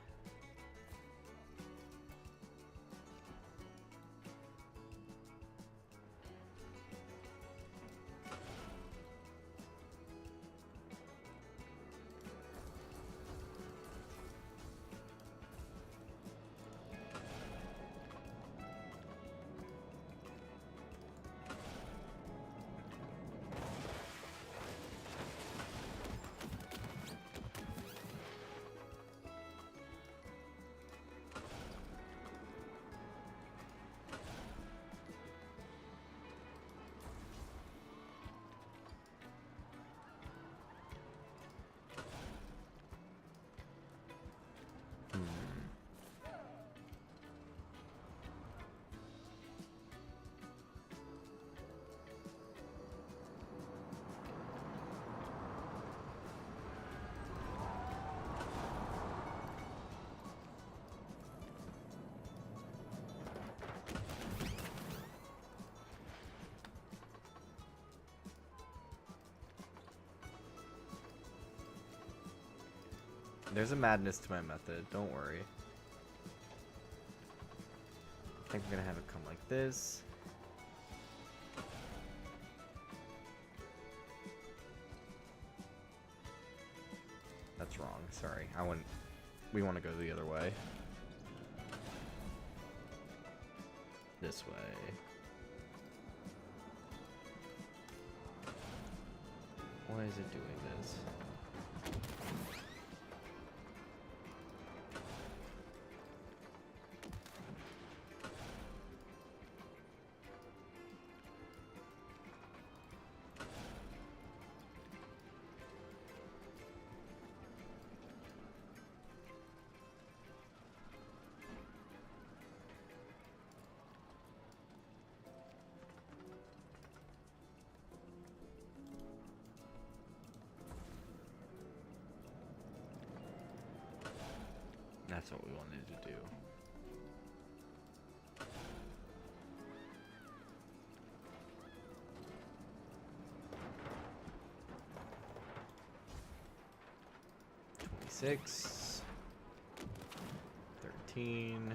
There's a madness to my method, don't worry. I think I'm gonna have it come like this. That's wrong, sorry. We want to go the other way. This way. Why is it doing this? That's what we wanted to do. Six, 13.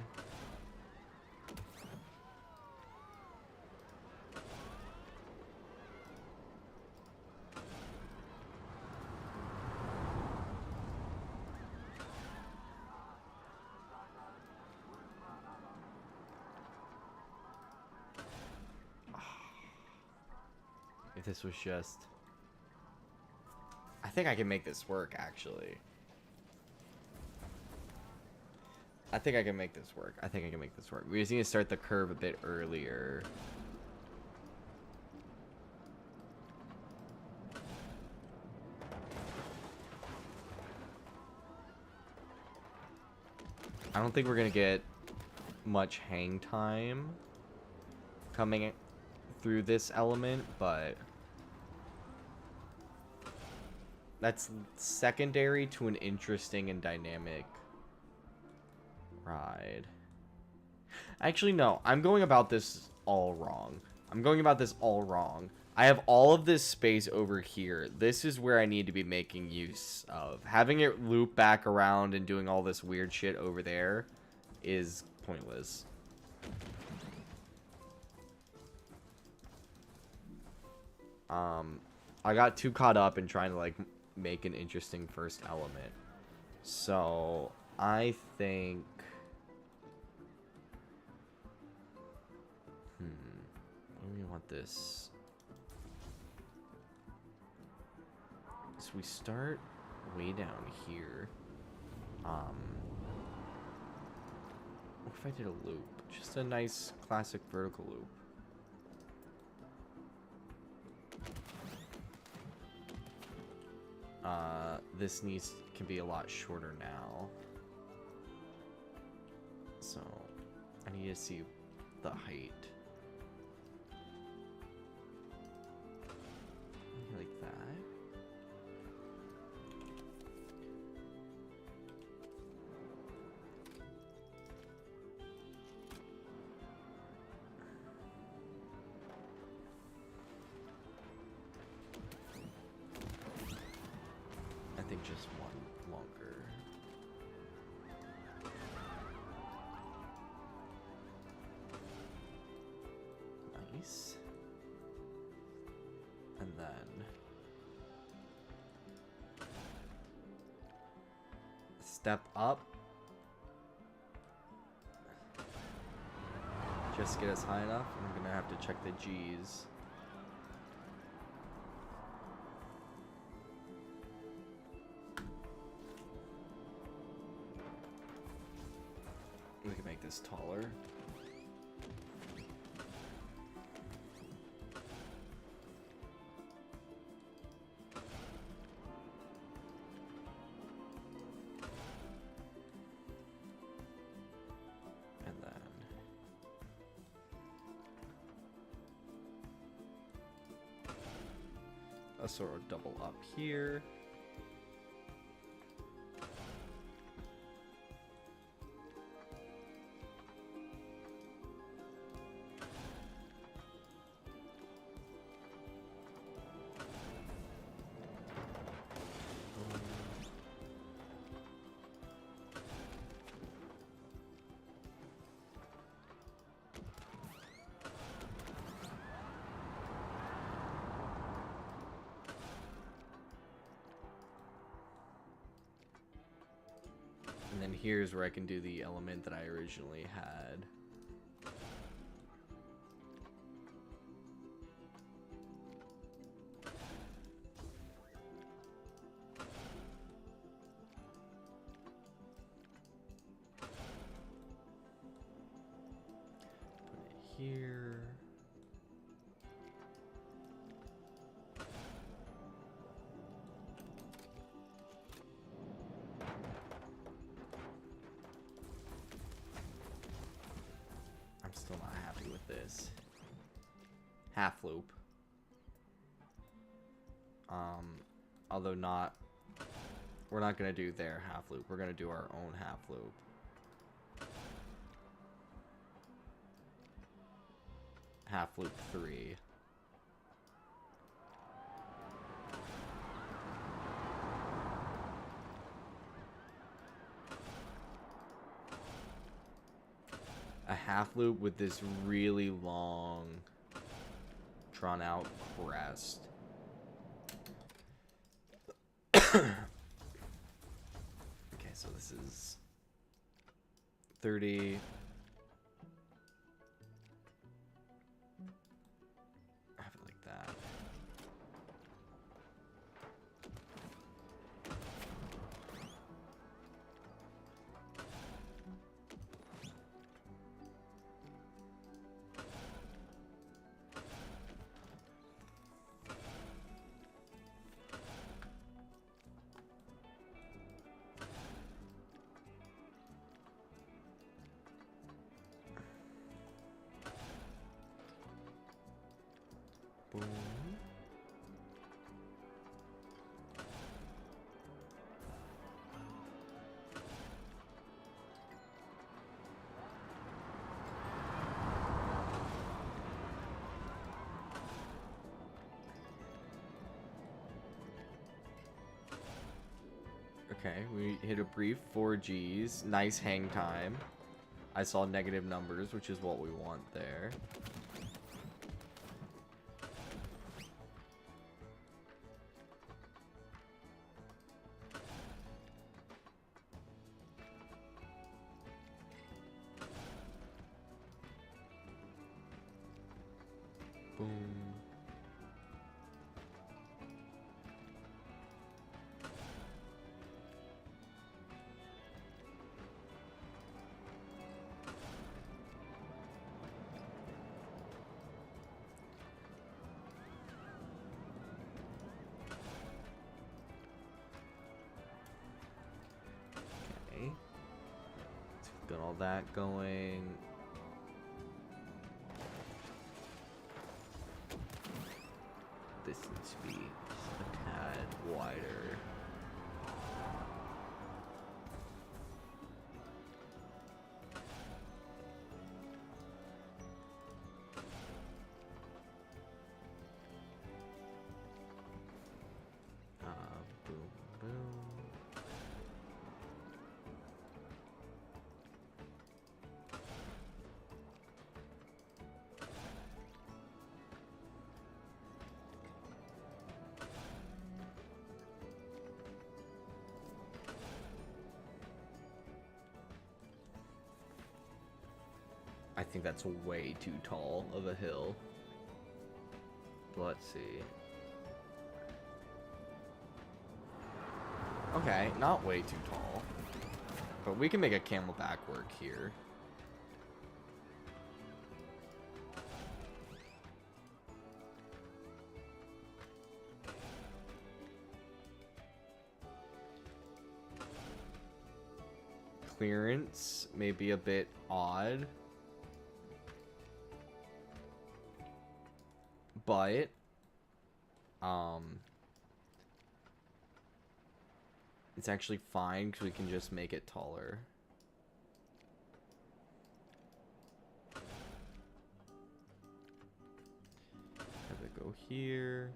If this was just... I think I can make this work, actually. I think I can make this work. We just need to start the curve a bit earlier. I don't think we're gonna get much hang time coming through this element, but that's secondary to an interesting and dynamic ride. Actually, no. I'm going about this all wrong. I have all of this space over here. This is where I need to be making use of. Having it loop back around and doing all this weird shit over there is pointless. I got too caught up in trying to, like, make an interesting first element. So, I think... we want this. So we start way down here. What if I did a loop? Just a nice classic vertical loop. This can be a lot shorter now. So I need to see the height. Like that. I think just one longer. Nice. And then step up. Just get us high enough. I'm gonna have to check the G's. We can make this taller. And then a sort of double up here. And then here's where I can do the element that I originally had. Put it here. I'm still not happy with this. Half loop. Although not, we're not gonna do their half loop. We're gonna do our own half loop. Half loop 3. A half loop with this really long, drawn out crest. Okay, so this is 30. I have it like that. Boom. Okay, we hit a brief 4 Gs. Nice hang time. I saw negative numbers, which is what we want there. Boom. Okay. So we've got all that going. This needs to be a tad wider. Boom, boom. I think that's way too tall of a hill. Let's see. Okay, not way too tall. But we can make a camelback work here. Clearance may be a bit odd. But it's actually fine because we can just make it taller. Have it go here.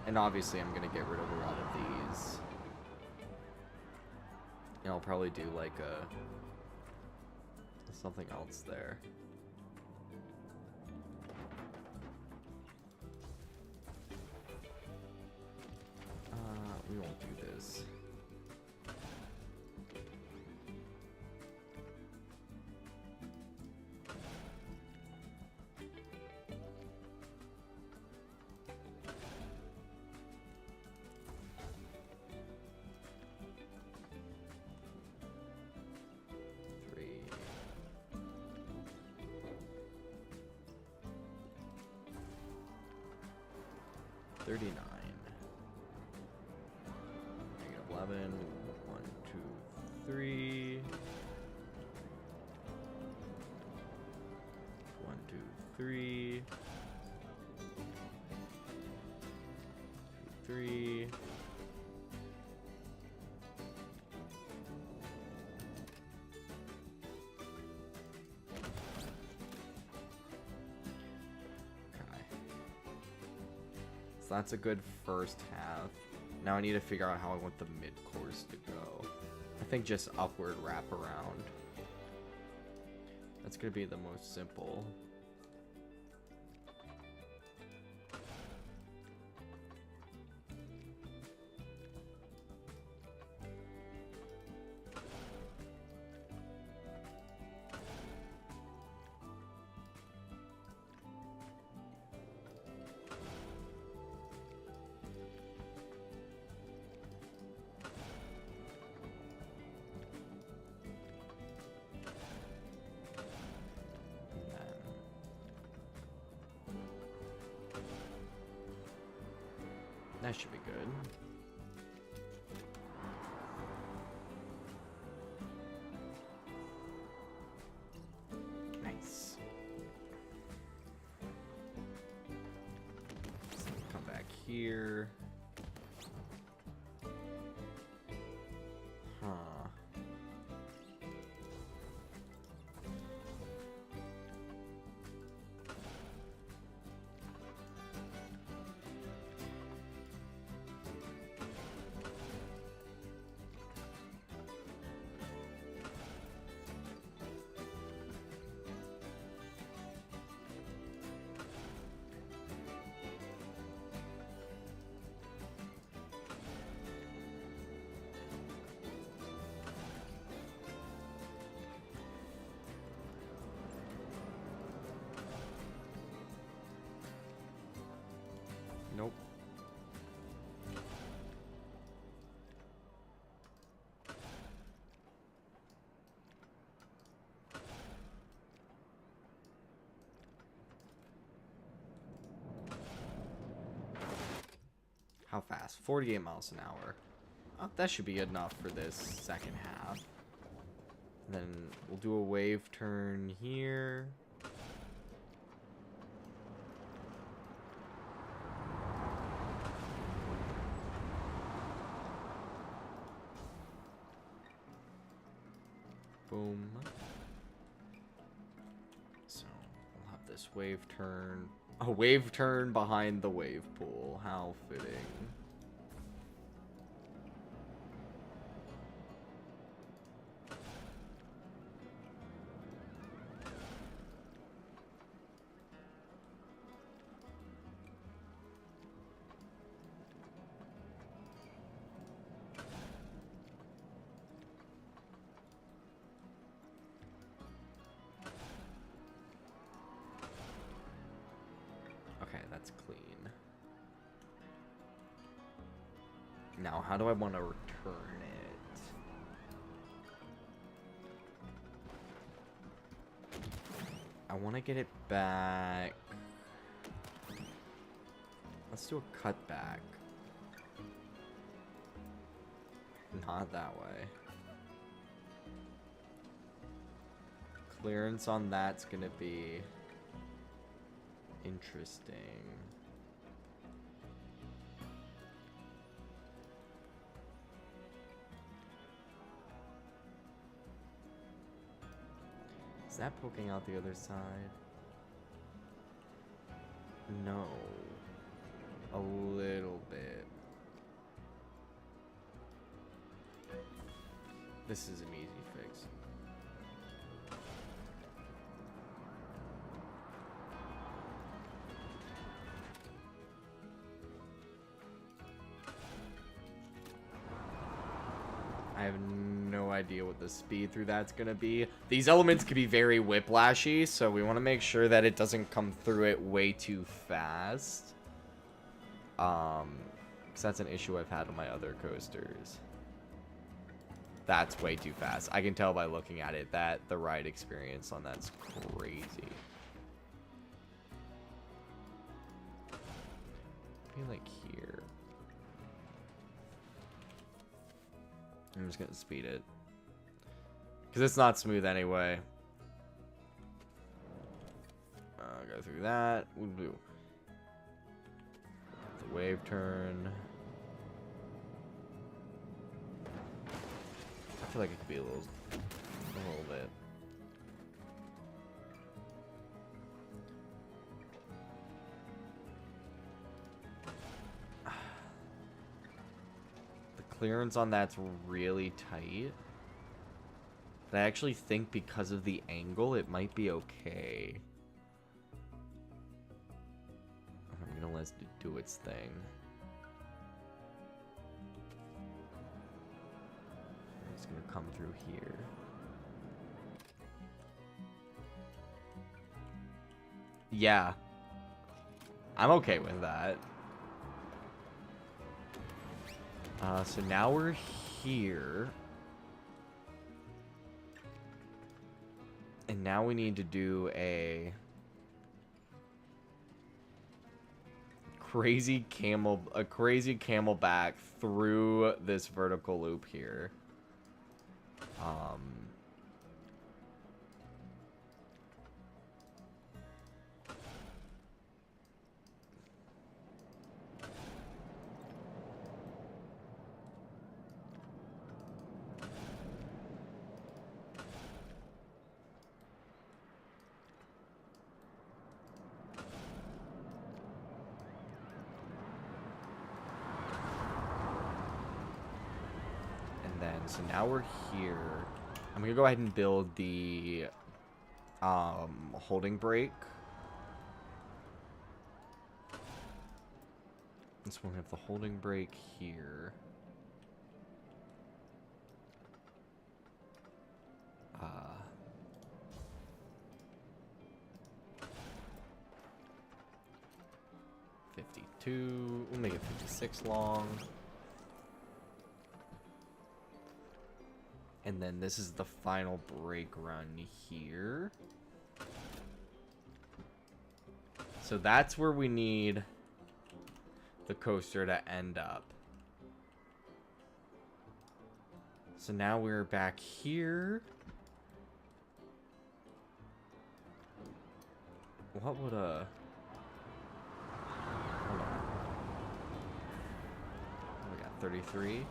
And obviously I'm gonna get rid of a lot of these. And I'll probably do like something else there. We won't do this. Three. 39. 11, 1, 2, 3. 1, 2, 3. 2, 3. Okay. So that's a good first half. Now I need to figure out how I want the mid-course to go. I think just upward wrap around. That's going to be the most simple. That should be good. Nice. So come back here. Huh. Nope. How fast? 48 miles an hour. Oh, that should be enough for this second half. And then we'll do a wave turn here. Boom. So we'll have this wave turn. A wave turn behind the wave pool. How fitting. Now, how do I want to return it? I want to get it back. Let's do a cutback. Not that way. Clearance on that's gonna be interesting. Is that poking out the other side? No. A little bit. This is an easy fix. I have no idea what the speed through that's gonna be. These elements could be very whiplashy, so we want to make sure that it doesn't come through it way too fast. Because that's an issue I've had on my other coasters. That's way too fast. I can tell by looking at it that the ride experience on that's crazy. Maybe like here. I'm just gonna speed it. Because it's not smooth anyway. Go through that. Ooh. The wave turn. I feel like it could be a little bit. The clearance on that's really tight. But I actually think because of the angle, it might be okay. I'm gonna let it do its thing. It's gonna come through here. Yeah. I'm okay with that. So now we're here. And now we need to do a crazy camelback through this vertical loop here. So now we're here. I'm gonna go ahead and build the holding brake. This one, we have the holding brake here. 52. We'll make it 56 long. And then this is the final brake run here. So that's where we need the coaster to end up. So now we're back here. What would a... Hold on. We got 33.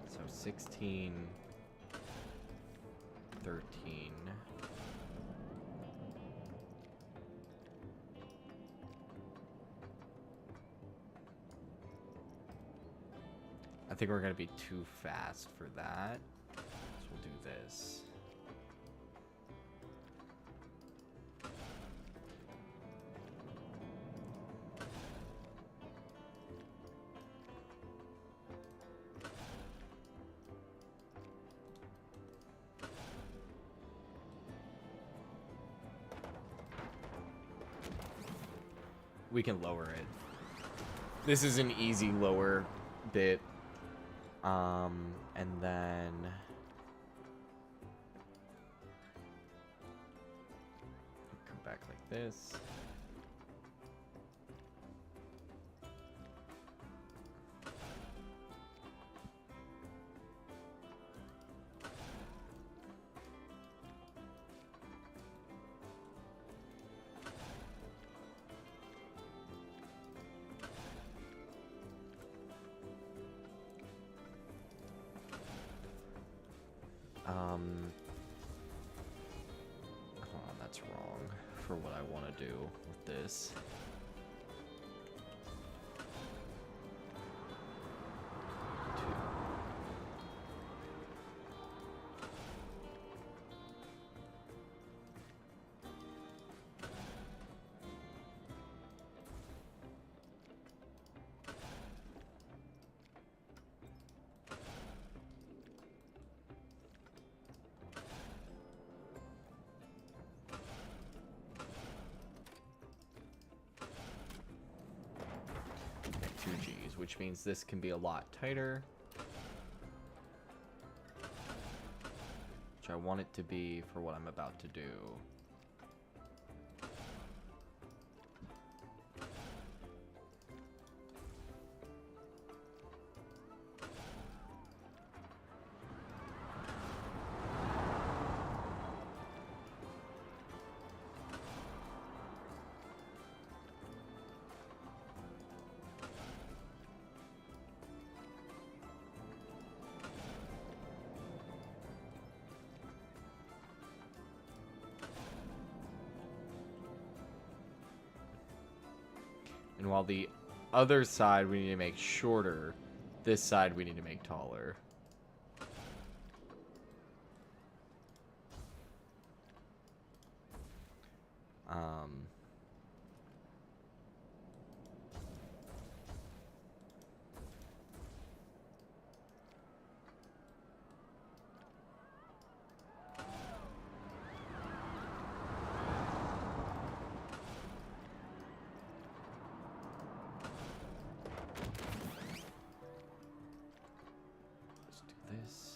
So 16, 13. I think we're going to be too fast for that. So we'll do this. We can lower it. This is an easy lower bit. And then come back like this. Oh, that's wrong for what I want to do with this. Two G's, which means this can be a lot tighter. Which I want it to be for what I'm about to do. And while the other side we need to make shorter, this side we need to make taller. Let's do this.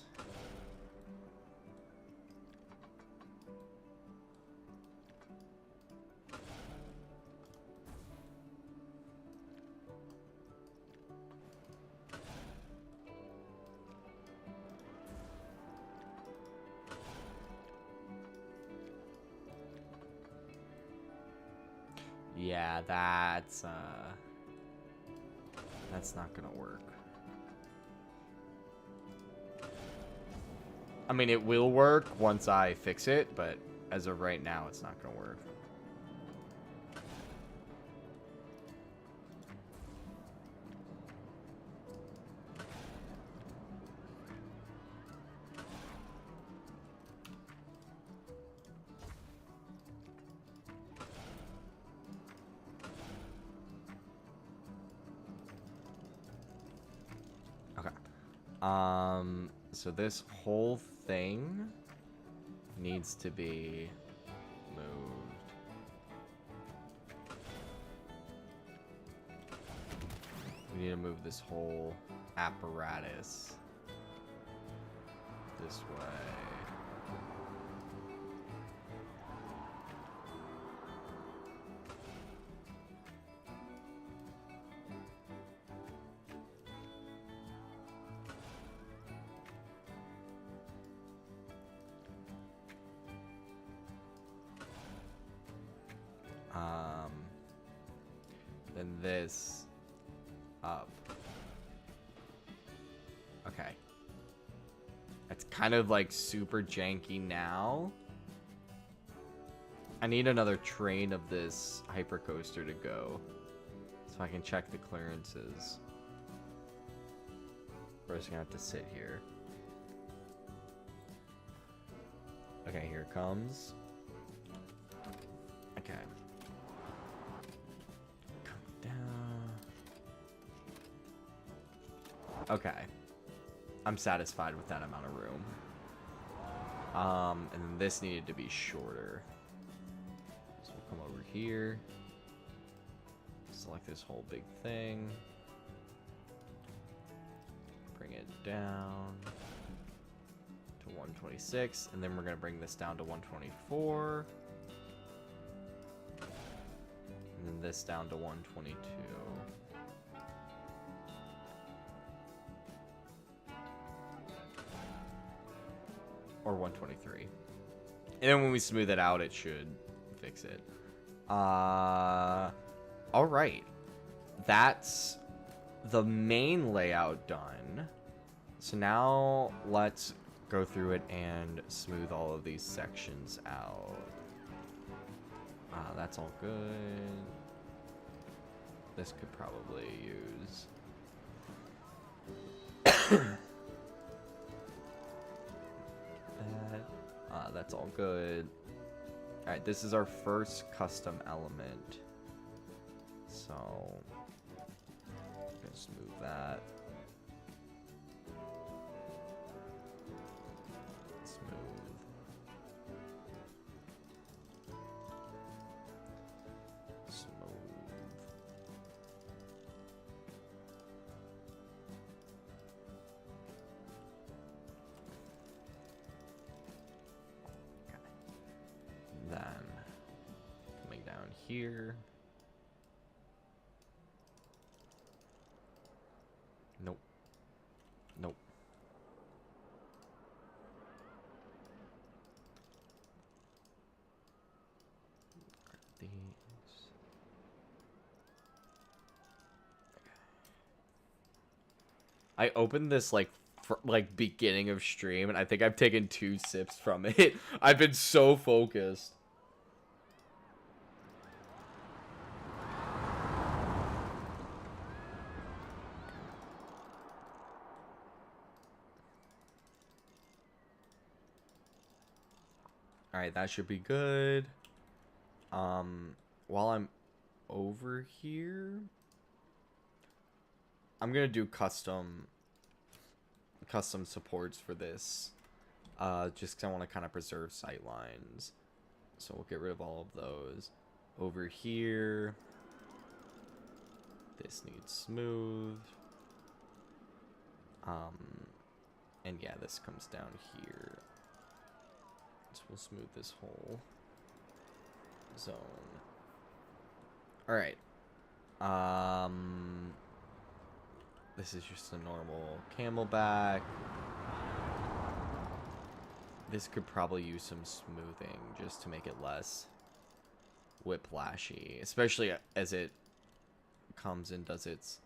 Yeah, that's not gonna work. I mean, it will work once I fix it, but as of right now, it's not gonna work. So this whole thing needs to be moved. We need to move this whole apparatus this way. Then this up. Okay. It's kind of like super janky now. I need another train of this hypercoaster to go so I can check the clearances. We're just gonna have to sit here. Okay, here it comes. Okay. Okay. I'm satisfied with that amount of room. And then this needed to be shorter. So we'll come over here. Select this whole big thing. it down to 126, and then we're going to bring this down to 124. And then this down to 122. Or 123. And then when we smooth it out, it should fix it. Alright. That's the main layout done. So now let's go through it and smooth all of these sections out. That's all good. This could probably use... that's all good. Alright, this is our first custom element. So, just move that. Smooth. Smooth. Okay. Then, coming down here. Nope. Nope. These. I opened this like beginning of stream, and I think I've taken 2 sips from it. I've been so focused. Alright, that should be good. While I'm over here, I'm gonna do custom supports for this. Just 'cause I want to kind of preserve sight lines. So we'll get rid of all of those. Over here, this needs smooth. And yeah, this comes down here. So we'll smooth this whole zone. Alright. This is just a normal camelback. This could probably use some smoothing just to make it less whiplashy, especially as it comes and does its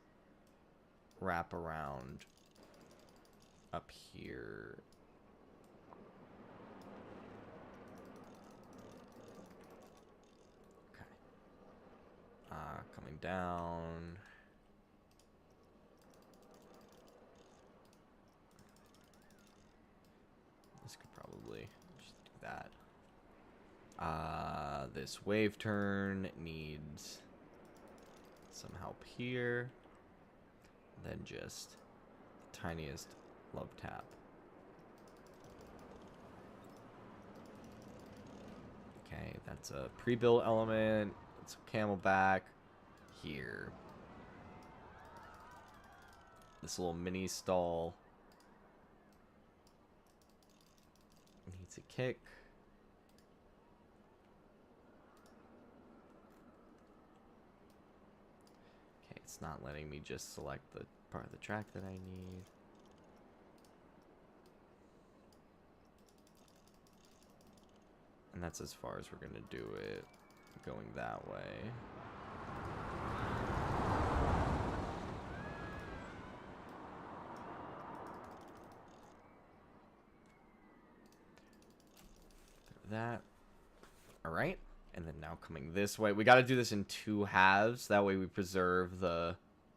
wrap around up here. Coming down. This could probably just do that. This wave turn needs some help here. Then just the tiniest love tap. Okay, that's a pre-built element. It's a camelback here. This little mini stall needs a kick. Okay, it's not letting me just select the part of the track that I need. And that's as far as we're gonna do it, going that way. That. All right. And then now coming this way. We got to do this in 2 halves. That way we preserve the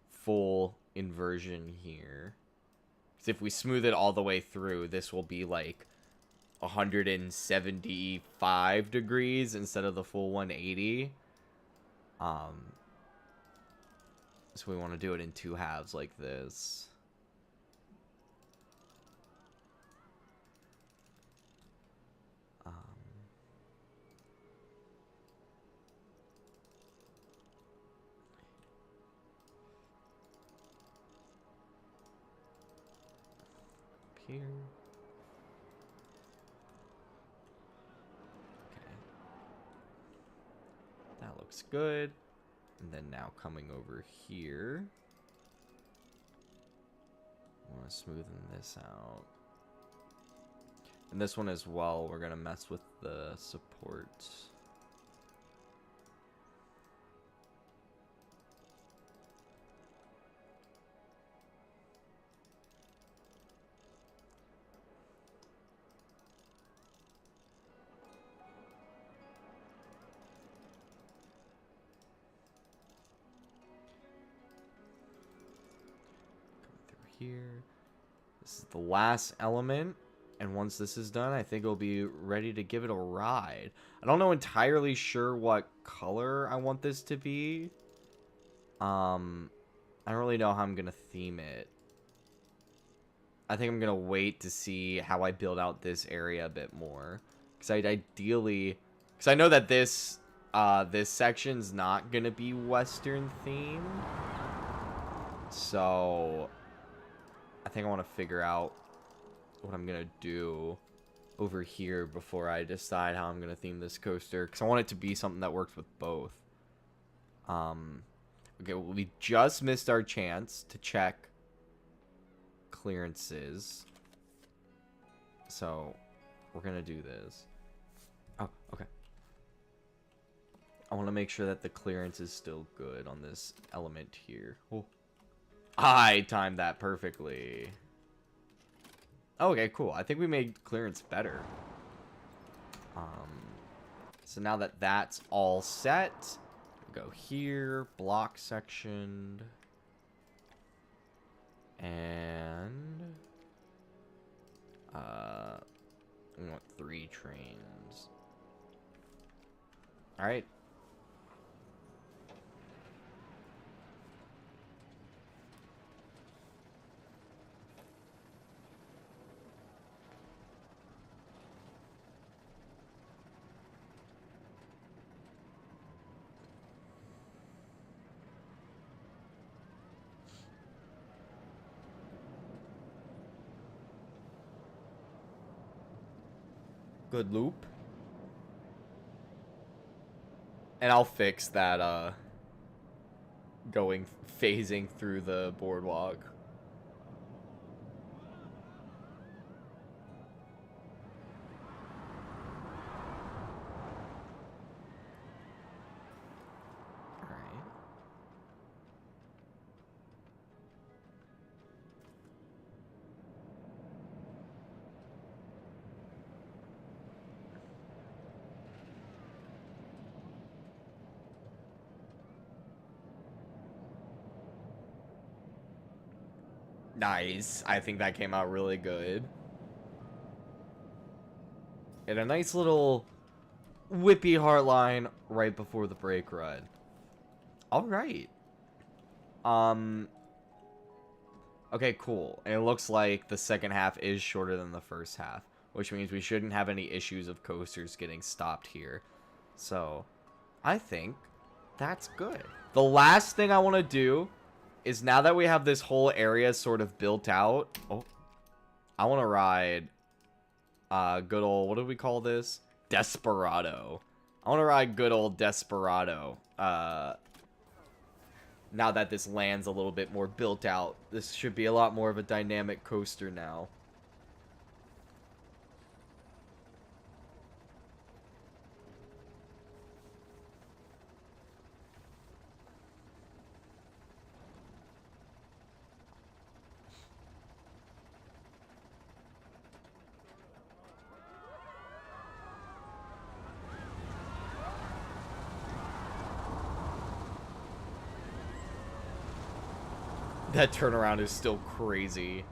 full inversion here. Because if we smooth it all the way through, this will be like 175 degrees instead of the full 180. So we want to do it in 2 halves like this. here. Okay. That looks good. And then now coming over here. I want to smoothen this out. And this one as well, we're going to mess with the supports. Here. This is the last element, and once this is done, I think it'll be ready to give it a ride. I don't know entirely sure what color I want this to be. I don't really know how I'm gonna theme it. I think I'm gonna wait to see how I build out this area a bit more, because I'd ideally, because I know that this section's not gonna be Western themed, so I think I want to figure out what I'm going to do over here before I decide how I'm going to theme this coaster. Because I want it to be something that works with both. Okay, well, we just missed our chance to check clearances. So, we're going to do this. Oh, okay. I want to make sure that the clearance is still good on this element here. Oh. I timed that perfectly. Okay, cool. I think we made clearance better. So now that that's all set, we go here, block sectioned, and we want 3 trains. All right. Good loop. And I'll fix that, phasing through the boardwalk. Alright. Nice. I think that came out really good. And a nice little whippy heart line right before the brake run. Alright. Okay, cool. And it looks like the second half is shorter than the first half, which means we shouldn't have any issues of coasters getting stopped here. So, I think that's good. The last thing I want to do is, now that we have this whole area sort of built out, I want to ride good old, what do we call this? Desperado. I want to ride good old Desperado. Now that this land's a little bit more built out. This should be a lot more of a dynamic coaster now. That turnaround is still crazy.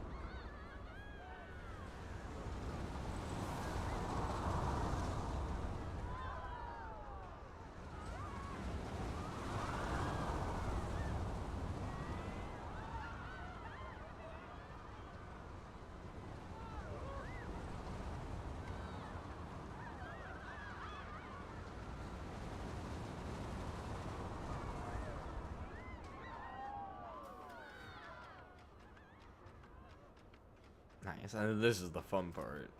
Nice. And this is the fun part.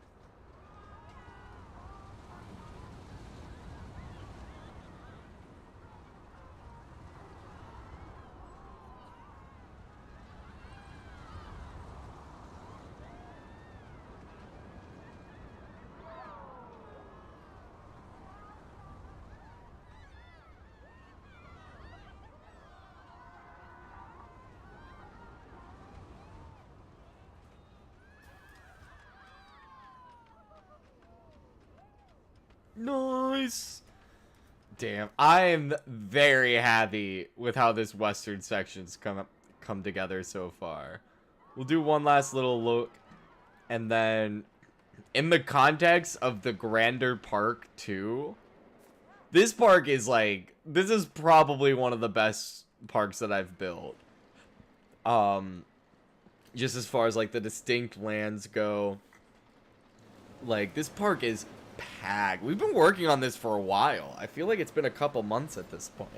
Nice. Damn, I am very happy with how this western section's come together so far. We'll do one last little look, and then in the context of the grander park too, this park is like, this is probably one of the best parks that I've built. Just as far as like the distinct lands go, like this park is packed. We've been working on this for a while. I feel like it's been a couple months at this point,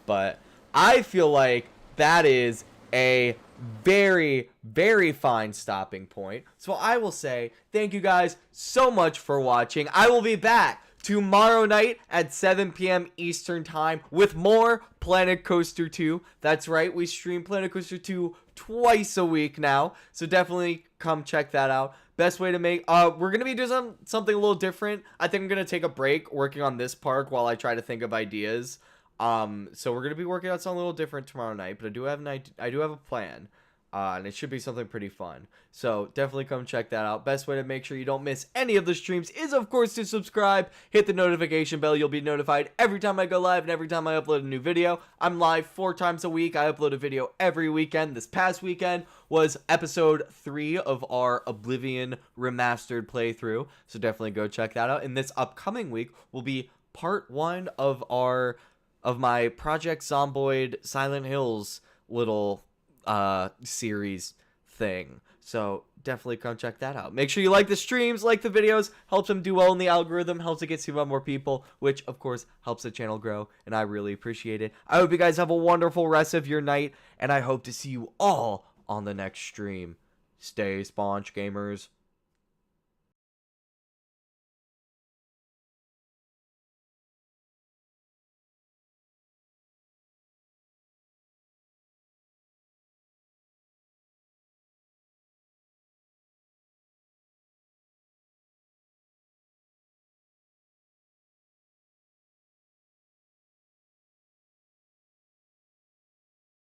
but I feel like that is a very, very fine stopping point. So I will say thank you guys so much for watching. I will be back tomorrow night at 7 p.m. Eastern time with more Planet Coaster 2. That's right, we stream Planet Coaster 2 twice a week now, so definitely come check that out. Best way to make we're gonna be doing something a little different. I think I'm gonna take a break working on this park while I try to think of ideas. So we're gonna be working on something a little different tomorrow night, but I do have a plan. And it should be something pretty fun. So definitely come check that out. Best way to make sure you don't miss any of the streams is, of course, to subscribe. Hit the notification bell. You'll be notified every time I go live and every time I upload a new video. I'm live 4 times a week. I upload a video every weekend. This past weekend was episode 3 of our Oblivion remastered playthrough. So definitely go check that out. And this upcoming week will be part 1 of my Project Zomboid Silent Hills little series thing. So definitely come check that out. Make sure you like the streams, like the videos, helps them do well in the algorithm, helps it get seen by more people, which of course helps the channel grow, and I really appreciate it. I hope you guys have a wonderful rest of your night, and I hope to see you all on the next stream. Stay sponge, gamers.